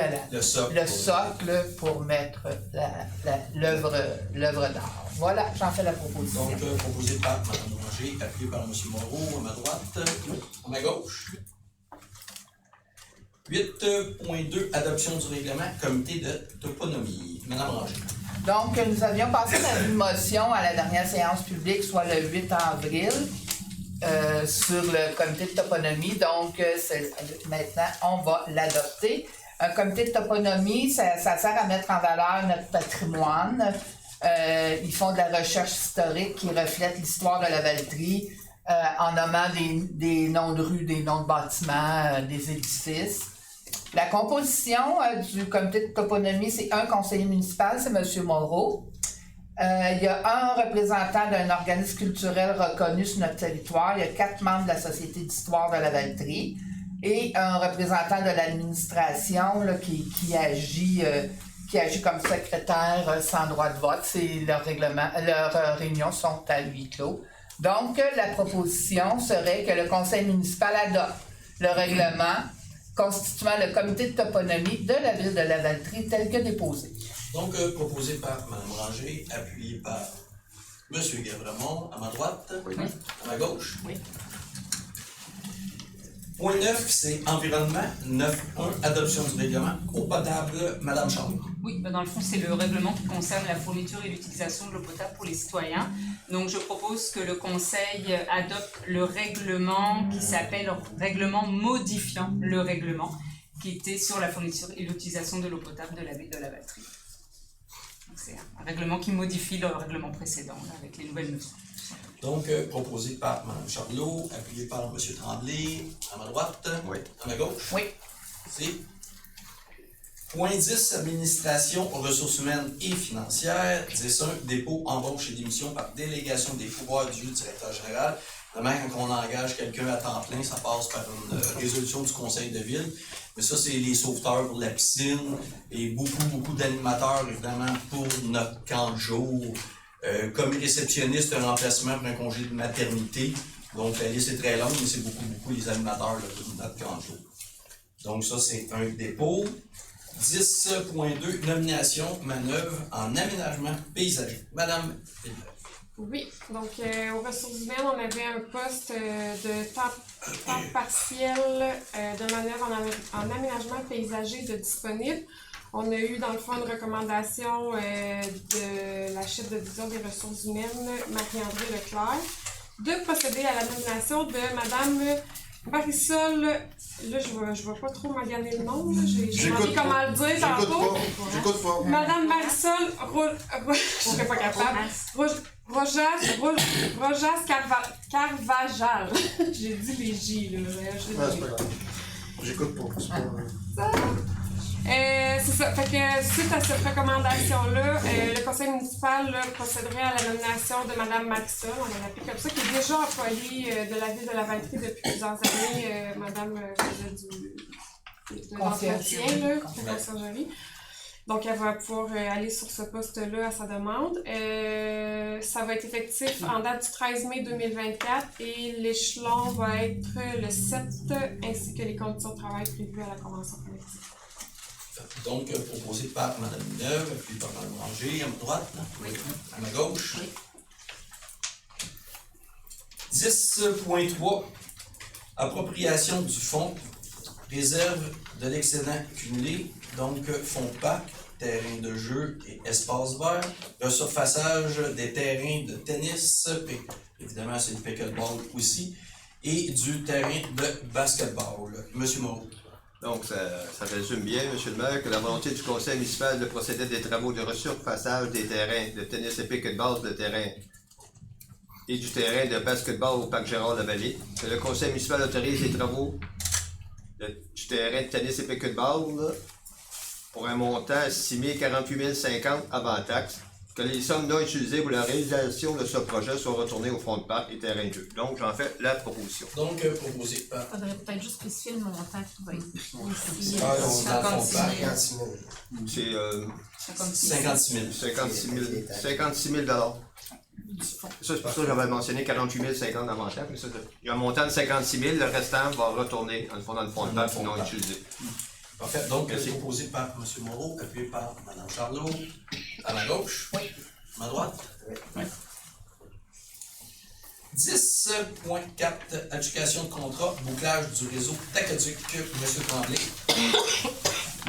S8: le socle pour mettre l'œuvre d'art. Voilà, j'en fais la proposition.
S1: Donc, proposé par Mme Boulanger, appuyé par M. Moreau à ma droite, à ma gauche. 8.2, adoption du règlement, comité de toponymie. Mme Ranger.
S8: Donc, nous avions passé une motion à la dernière séance publique, soit le 8 avril, sur le comité de toponymie. Donc, maintenant, on va l'adopter. Un comité de toponymie, ça sert à mettre en valeur notre patrimoine. Ils font de la recherche historique qui reflète l'histoire de la Lavaltrie en nommant des noms de rues, des noms de bâtiments, des édifices. La composition du comité de toponymie, c'est un conseiller municipal, c'est M. Moreau. Il y a un représentant d'un organisme culturel reconnu sur notre territoire. Il y a 4 membres de la Société d'histoire de la Lavaltrie et un représentant de l'administration là, qui agit comme secrétaire sans droit de vote. Leurs réunions sont à huis clos. Donc, la proposition serait que le conseil municipal adopte le règlement constituant le comité de toponymie de la ville de Lavaltrie tel que déposé.
S1: Donc, proposé par Mme Ranger, appuyé par M. Guévremont, à ma droite,
S4: Oui.
S1: à ma gauche.
S4: Oui.
S1: Point 9, c'est environnement. 9.1, adoption du règlement. Eau potable, Mme Charles.
S5: Oui, dans le fond, c'est le règlement qui concerne la fourniture et l'utilisation de l'eau potable pour les citoyens. Donc, je propose que le Conseil adopte le règlement qui s'appelle règlement modifiant le règlement qui était sur la fourniture et l'utilisation de l'eau potable de la ville de Lavaltrie. C'est un règlement qui modifie le règlement précédent là, avec les nouvelles mesures.
S1: Donc, proposé par Mme Charlot, appuyé par M. Tremblay, à ma droite,
S7: Oui.
S1: à ma gauche.
S8: Oui.
S1: C'est point 10, administration aux ressources humaines et financières. 10.1, dépôt, embauche et démission par délégation des pouvoirs du directeur général. Normalement, quand on engage quelqu'un à temps plein, ça passe par une résolution du conseil de ville. Mais ça, c'est les sauveteurs pour la piscine et beaucoup d'animateurs, évidemment, pour notre camp de jour. Comme réceptionniste, un remplacement pour un congé de maternité. Donc, la liste est très longue, mais c'est beaucoup les animateurs là, pour notre camp de jour. Donc, ça, c'est un dépôt. 10.2, nomination, manœuvre en aménagement paysager. Madame Villeneuve.
S9: Oui, donc aux ressources humaines, on avait un poste de temps partiel de manœuvre en aménagement paysager de disponible. On a eu dans le fond une recommandation de la chef de division des ressources humaines, Marie-André Leclerc, de procéder à la nomination de Madame Marisol, là je vais pas trop maganer le nom, j'ai demandé comment le dire tantôt.
S6: J'écoute pas.
S9: Madame Marisol, je serais pas capable. Rojas Carvajal. J'ai dit les J, là.
S6: Ouais, c'est pas grave. J'écoute pas. C'est pas...
S9: C'est ça. Fait que suite à cette recommandation-là, le conseil municipal là, procéderait à la nomination de Mme Marisol, on va l'appeler comme ça, qui est déjà employée de la ville de Lavaltrie depuis plusieurs années. Madame faisait de l'entretien, là, conciergerie. Donc, elle va pouvoir aller sur ce poste-là à sa demande. Ça va être effectif en date du 13 mai 2024 et l'échelon va être le 7 ainsi que les conditions de travail prévues à la convention collective.
S1: Donc, proposé par Mme Neuve, puis par Mme Granger, à ma droite, à ma gauche.
S4: Oui.
S1: 10.3, appropriation du fonds, réserve de l'excédent cumulé, donc fonds de parc, terrain de jeu et espace vert, resurfaçage des terrains de tennis, évidemment c'est le pickleball aussi, et du terrain de basketball. Monsieur Moreau.
S7: Donc, ça résume bien, M. le maire, que la volonté du conseil municipal de procéder à des travaux de resurfaçage des terrains de tennis et pickleball de terrain et du terrain de basketball au parc Gérard-Lavallée, que le conseil municipal autorise les travaux du terrain de tennis et pickleball pour un montant estimé 48 050 avant taxe, que les sommes non utilisées pour la réalisation de ce projet soient retournées au fonds de parc et terrain de jeu. Donc, j'en fais la proposition.
S1: Donc, proposé par...
S4: Il faudrait peut-être juste spécifier le montant qui va être ici.
S1: Ah, on est dans le fond de parc.
S6: 56 000.
S7: C'est
S1: 56 000.
S7: 56 000 $. Ça, c'est pour ça que j'avais mentionné 48 050 avant taxe, mais ça, il y a un montant de 56 000, le restant va retourner dans le fond de parc non utilisé.
S1: Parfait. Donc, proposé par M. Moreau, appuyé par Mme Charlot. À ma gauche.
S4: Oui.
S1: À ma droite.
S6: Oui.
S1: 10.4, adjudication de contrat, bouclage du réseau d'aqueduc. M. Tremblay.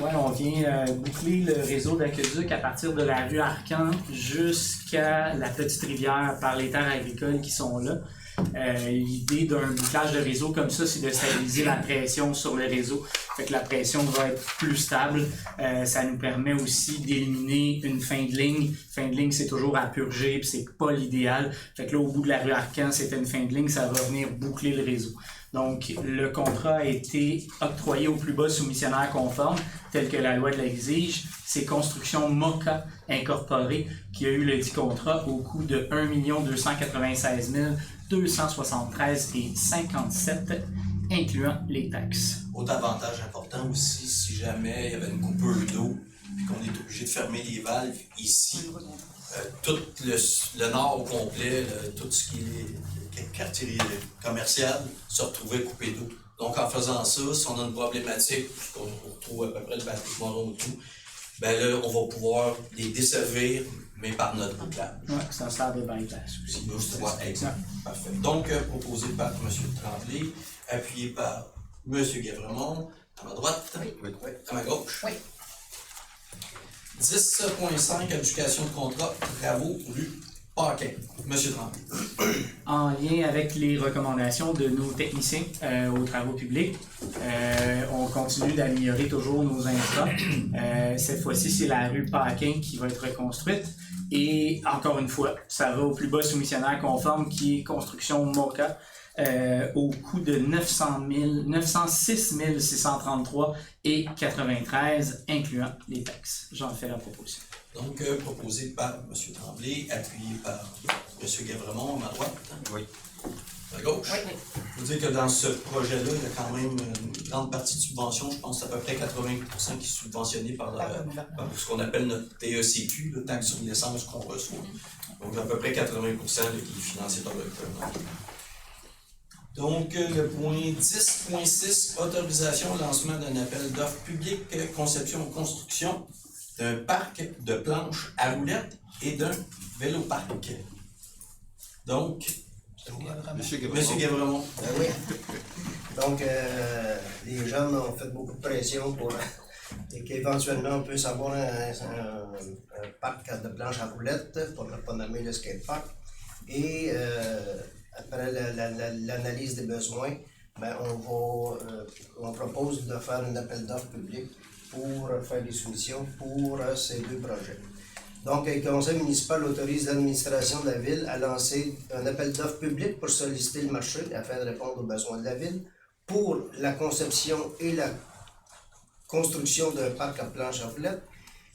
S10: Oui, on vient boucler le réseau d'aqueduc à partir de la rue Arcan jusqu'à la petite rivière par les terres agricoles qui sont là. L'idée d'un bouclage de réseau comme ça, c'est de stabiliser la pression sur le réseau. Fait que la pression va être plus stable. Ça nous permet aussi d'éliminer une fin de ligne. Fin de ligne, c'est toujours à purger, puis c'est pas l'idéal. Fait que là, au bout de la rue Arcan, c'était une fin de ligne, ça va venir boucler le réseau. Donc, le contrat a été octroyé au plus bas soumissionnaire conforme, tel que la loi l'exige. C'est Construction MOCA Incorporée qui a eu le dit contrat au coût de 1 296 273,57 incluant les taxes.
S1: Autre avantage important aussi, si jamais il y avait une coupure d'eau et qu'on est obligé de fermer les valves ici, tout le nord au complet, tout ce qui est quartier commercial, se retrouvait coupé d'eau. Donc en faisant ça, si on a une problématique, puisqu'on retrouve à peu près le Patrick Moreau et tout, ben là, on va pouvoir les desservir, mais par notre bouclage.
S10: Oui, ça sert de bypass aussi.
S1: Exact. Parfait. Donc, proposé par M. Tremblay, appuyé par M. Guévremont, à ma droite, à ma gauche.
S8: Oui.
S1: 10.5, adjudication de contrat, travaux, rue Paquin. M. Tremblay.
S10: En lien avec les recommandations de nos techniciens aux travaux publics, on continue d'améliorer toujours nos infras. Cette fois-ci, c'est la rue Paquin qui va être reconstruite. Et encore une fois, ça va au plus bas soumissionnaire conforme qui est Construction MOCA au coût de 906 633,93 incluant les taxes. J'en fais la proposition.
S1: Donc, proposé par M. Tremblay, appuyé par M. Guévremont, à ma droite.
S7: Oui.
S1: À ma gauche.
S4: Oui.
S1: Il faut dire que dans ce projet-là, il y a quand même une grande partie de subvention. Je pense que c'est à peu près 80% qui est subventionné par ce qu'on appelle notre TECQ, le taxe sur l'essence qu'on reçoit. Donc, à peu près 80% qui est financé par le gouvernement. Donc, le point 10.6, autorisation au lancement d'un appel d'offres public, conception et construction d'un parc de planches à roulettes et d'un vélo-parc. Donc,
S7: Monsieur
S1: M. Guévremont.
S6: Ben oui. Donc, les jeunes ont fait beaucoup de pression pour et qu'éventuellement on puisse avoir un parc de planches à roulettes, pour ne pas nommer le skatepark. Et après l'analyse des besoins, ben, on propose de faire un appel d'offres public pour faire des soumissions pour ces deux projets. Donc, le conseil municipal autorise l'administration de la ville à lancer un appel d'offres public pour solliciter le marché afin de répondre aux besoins de la ville pour la conception et la construction d'un parc à planches à roulettes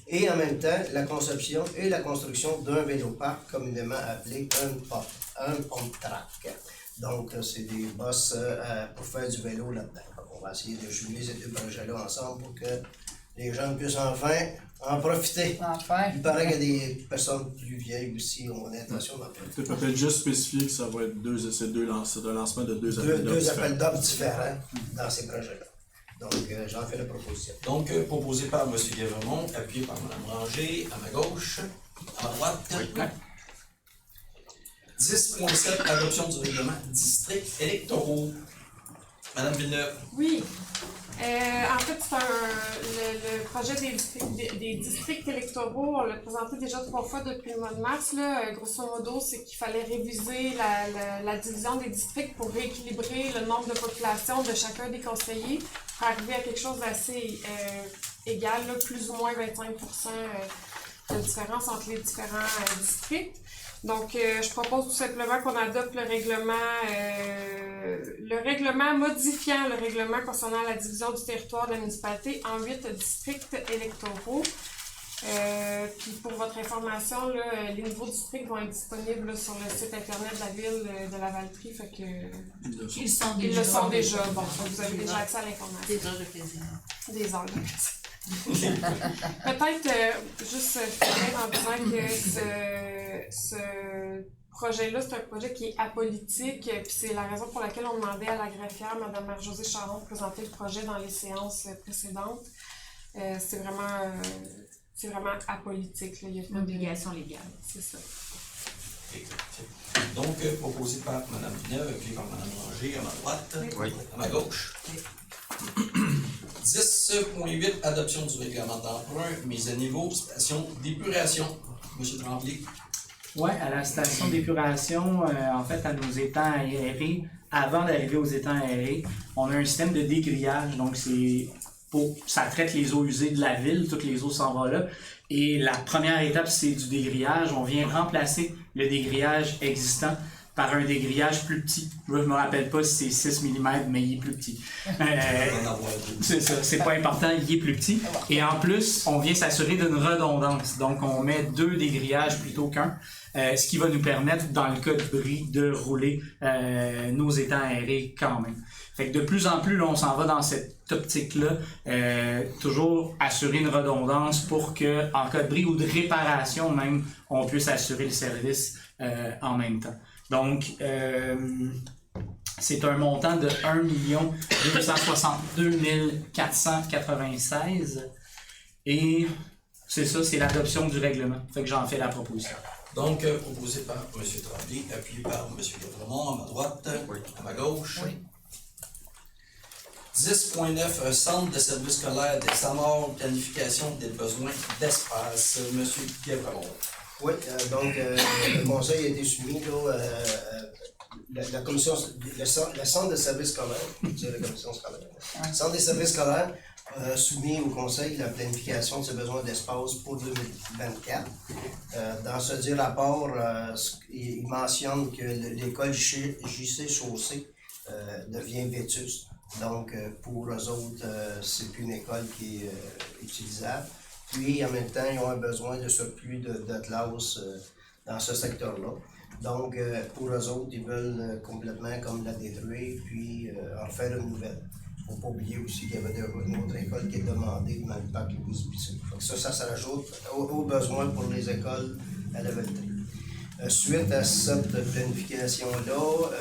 S6: et en même temps la conception et la construction d'un vélo-parc communément appelé un pump-track. Donc, c'est des bosses pour faire du vélo là-dedans. On va essayer de jumeler ces deux projets-là ensemble pour que les gens puissent enfin en profiter.
S8: Enfin.
S6: Il paraît qu'il y a des personnes plus vieilles aussi ont l'intention d'en profiter.
S11: Tu peux peut-être juste spécifier que ça va être un lancement de deux appels d'offres
S6: Deux appels
S11: différents.
S6: d'offres différents dans ces projets-là. Donc, j'en fais la proposition.
S1: Donc, proposé par M. Guévremont, appuyé par Mme Ranger, à ma gauche, à ma droite. 10.7, adoption du règlement district électoraux. Madame Villeneuve.
S9: Oui. En fait, le projet des districts électoraux, on l'a présenté déjà 3 fois depuis le mois de mars. Là. Grosso modo, c'est qu'il fallait réviser la division des districts pour rééquilibrer le nombre de population de chacun des conseillers pour arriver à quelque chose d'assez égal, là, plus ou moins 25% de différence entre les différents districts. Donc, je propose tout simplement qu'on adopte le règlement modifiant le règlement concernant la division du territoire de la municipalité en 8 districts électoraux. Puis pour votre information, là, les nouveaux districts vont être disponibles là, sur le site internet de la ville de Lavaltrie. Fait que ils le sont déjà. Bon, vous avez déjà accès à l'information.
S4: Des heures de plaisir.
S9: Des heures de plaisir. Peut-être juste finir en disant que ce projet-là, c'est un projet qui est apolitique, puis c'est la raison pour laquelle on demandait à la greffière, Mme Marie-Josée Charon, de présenter le projet dans les séances précédentes. C'est vraiment apolitique. Là. Il y a
S4: une obligation légale.
S9: C'est ça.
S1: Donc, proposé par Mme Villeneuve, appuyé par Mme Ranger, à ma droite, à ma gauche. 10.8, adoption du règlement d'emprunt, mise à niveau, station d'épuration. M. Tremblay.
S10: Oui, à la station d'épuration, en fait, à nos étangs aérés, avant d'arriver aux étangs aérés, on a un système de dégrillage. Donc, ça traite les eaux usées de la ville, toutes les eaux s'en vont là. Et la première étape, c'est du dégrillage. On vient remplacer le dégrillage existant par un dégrillage plus petit. Je ne me rappelle pas si c'est 6 mm, mais il est plus petit. C'est ça, c'est pas important, il est plus petit. Et en plus, on vient s'assurer d'une redondance. Donc, on met 2 dégrillages plutôt qu'un, ce qui va nous permettre, dans le cas de bris, de rouler nos étangs aérés quand même. Fait que de plus en plus, là, on s'en va dans cette optique-là, toujours assurer une redondance pour que, en cas de bris ou de réparation même, on puisse assurer le service en même temps. Donc, c'est un montant de 1 262 496 et c'est ça, c'est l'adoption du règlement. Fait que j'en fais la proposition.
S1: Donc, proposé par M. Tremblay, appuyé par M. Guévremont, à ma droite, à ma gauche. 10.9, centre de service scolaire des SAMOR, planification des besoins d'espace. M. Guévremont.
S6: Oui, donc le conseil a été soumis là, la commission, le centre de services scolaires, je veux dire la commission scolaire, le centre des services scolaires soumis au conseil la planification de ses besoins d'espace pour 2024. Dans ce dit rapport, il mentionne que l'école JC Chaussée devient vétuste. Donc, pour eux autres, c'est plus une école qui est utilisable. Puis, en même temps, ils ont un besoin de surplus de classes dans ce secteur-là. Donc, pour eux autres, ils veulent complètement comme la détruire, puis en faire une nouvelle. Il ne faut pas oublier aussi qu'il y avait une autre école qui est demandée dans le parc Louis-Bissau. Ça se rajoute aux besoins pour les écoles à Lavaltrie. Suite à cette planification-là,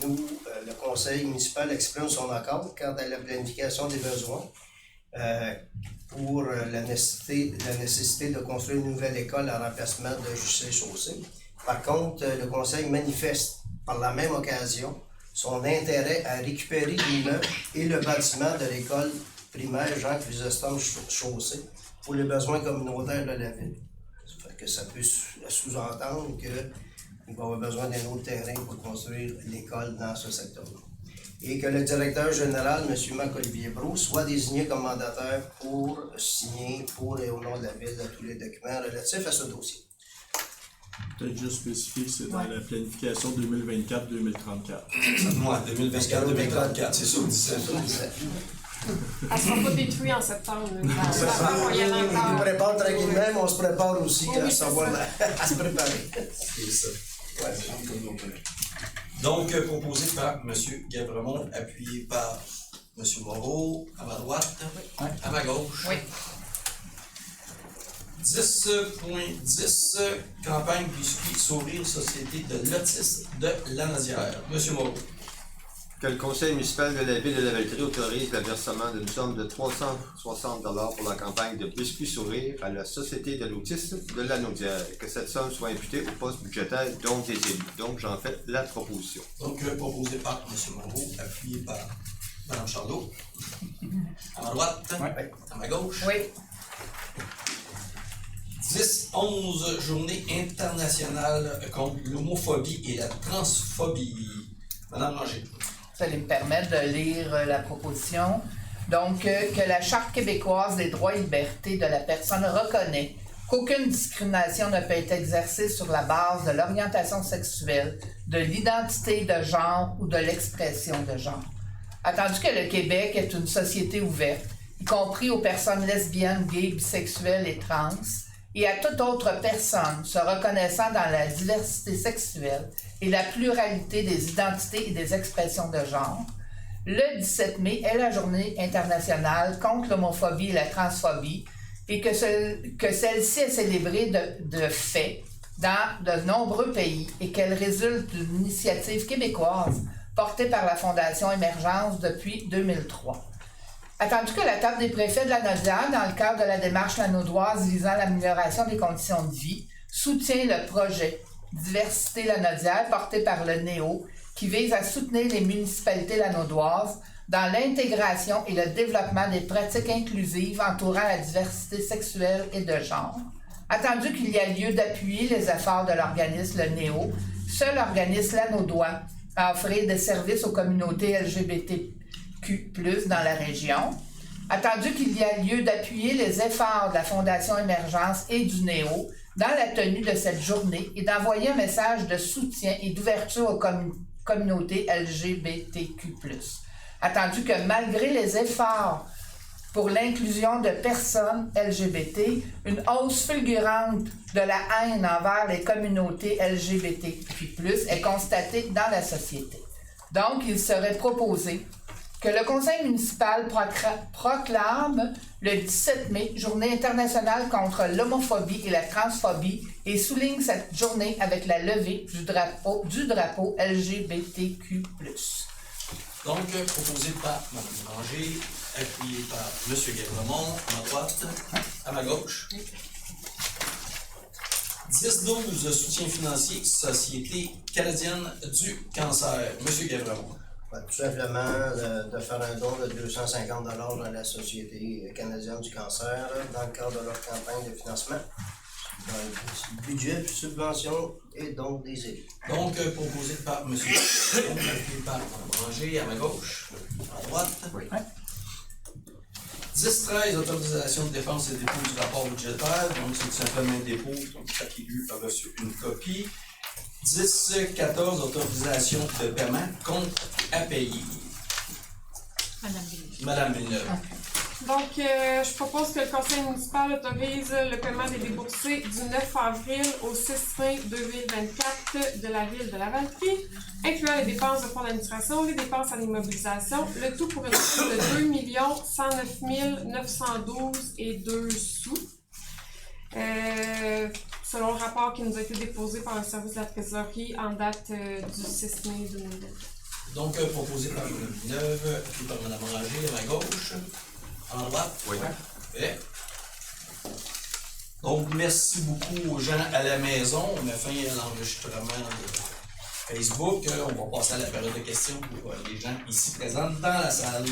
S6: nous, le conseil municipal exprime son accord quant à la planification des besoins pour la nécessité de construire une nouvelle école en remplacement de JC Chaussée. Par contre, le conseil manifeste par la même occasion son intérêt à récupérer l'immeuble et le bâtiment de l'école primaire Jean-Chrysostome Chaussée pour les besoins communautaires de la ville. Ça fait que ça peut sous-entendre qu'il va y avoir besoin d'un autre terrain pour construire l'école dans ce secteur-là. Et que le directeur général, M. Marc-Olivier Brault, soit désigné comme mandataire pour signer pour et au nom de la ville de tous les documents relatifs à ce dossier.
S11: Peut-être juste spécifier que c'est dans la planification 2024-2034.
S1: Moi, 2024-2034, c'est ça, 17.
S9: Elle ne sera pas détruite en septembre.
S6: Il prépare tranquillement, mais on se prépare aussi à se préparer.
S1: C'est ça. Ouais. Donc, proposé par M. Guévremont, appuyé par M. Moreau, à ma droite, à ma gauche.
S8: Oui.
S1: 10.10, campagne Biscuit Sourire Société de l'autisme de Lanaudière. M. Moreau.
S7: que le conseil municipal de la ville de Lavaltrie autorise le versement d'une somme de 360 $ pour la campagne de Biscuit Sourire à la Société de l'autisme de la Naudière, et que cette somme soit imputée au poste budgétaire dont des élus. Donc, j'en fais la proposition.
S1: Donc, proposé par M. Moreau, appuyé par Mme Charlot. À ma droite, à ma gauche.
S8: Oui.
S1: 10-11 journées internationales contre l'homophobie et la transphobie. Madame Ranger.
S8: Vous allez me permettre de lire la proposition. Donc, que la Charte québécoise des droits et libertés de la personne reconnaît qu'aucune discrimination ne peut être exercée sur la base de l'orientation sexuelle, de l'identité de genre ou de l'expression de genre. Attendu que le Québec est une société ouverte, y compris aux personnes lesbiennes, gays, bisexuelles et trans, et à toute autre personne se reconnaissant dans la diversité sexuelle et la pluralité des identités et des expressions de genre, le 17 mai est la journée internationale contre l'homophobie et la transphobie et que celle-ci est célébrée de fait dans de nombreux pays et qu'elle résulte d'une initiative québécoise portée par la Fondation Émergence depuis 2003. Attendu que la table des préfets de la Naudière, dans le cadre de la démarche lanaudoise visant l'amélioration des conditions de vie, soutient le projet Diversité la Naudière porté par le NEO, qui vise à soutenir les municipalités lanaudoises dans l'intégration et le développement des pratiques inclusives entourant la diversité sexuelle et de genre. Attendu qu'il y a lieu d'appuyer les efforts de l'organisme le NEO, seul organisme lanaudois à offrir des services aux communautés LGBTQ+ dans la région. Attendu qu'il y a lieu d'appuyer les efforts de la Fondation Émergence et du NEO dans la tenue de cette journée et d'envoyer un message de soutien et d'ouverture aux communautés LGBTQ+. Attendu que malgré les efforts pour l'inclusion de personnes LGBT, une hausse fulgurante de la haine envers les communautés LGBTQ+, est constatée dans la société. Donc, il serait proposé que le conseil municipal proclame le 17 mai Journée internationale contre l'homophobie et la transphobie et souligne cette journée avec la levée du drapeau LGBTQ+.
S1: Donc, proposé par Mme Ranger, appuyé par M. Guévremont, à ma droite, à ma gauche. 10-12, soutien financier, Société canadienne du cancer. M. Guévremont.
S6: Tout simplement de faire un don de 250 $ à la Société canadienne du cancer dans le cadre de leur campagne de financement. Budget, subvention et donc des élus.
S1: Donc, proposé par M. Guévremont, appuyé par Mme Ranger, à ma gauche, à ma droite.
S8: Oui.
S1: 10-13, autorisation de dépenses et dépôt du rapport budgétaire. Donc, c'est tout simplement un dépôt. Donc, chaque élu a reçu une copie. 10-14, autorisation de paiement, compte à payer. Madame Villeneuve.
S9: Donc, je propose que le conseil municipal autorise le paiement des déboursés du 9 avril au 6 mai 2024 de la ville de Lavaltrie, incluant les dépenses de fonds d'administration, les dépenses en immobilisation, le tout pour une somme de 2 109 912 et 2 sous. Selon le rapport qui nous a été déposé par le service de la trésorerie en date du 6 mai 2024.
S1: Donc, proposé par Mme Villeneuve, puis par Mme Ranger, à ma gauche. À ma droite?
S3: Oui.
S1: Parfait. Donc, merci beaucoup aux gens à la maison. On a fait l'enregistrement de Facebook. On va passer à la période de questions pour les gens ici présents dans la salle.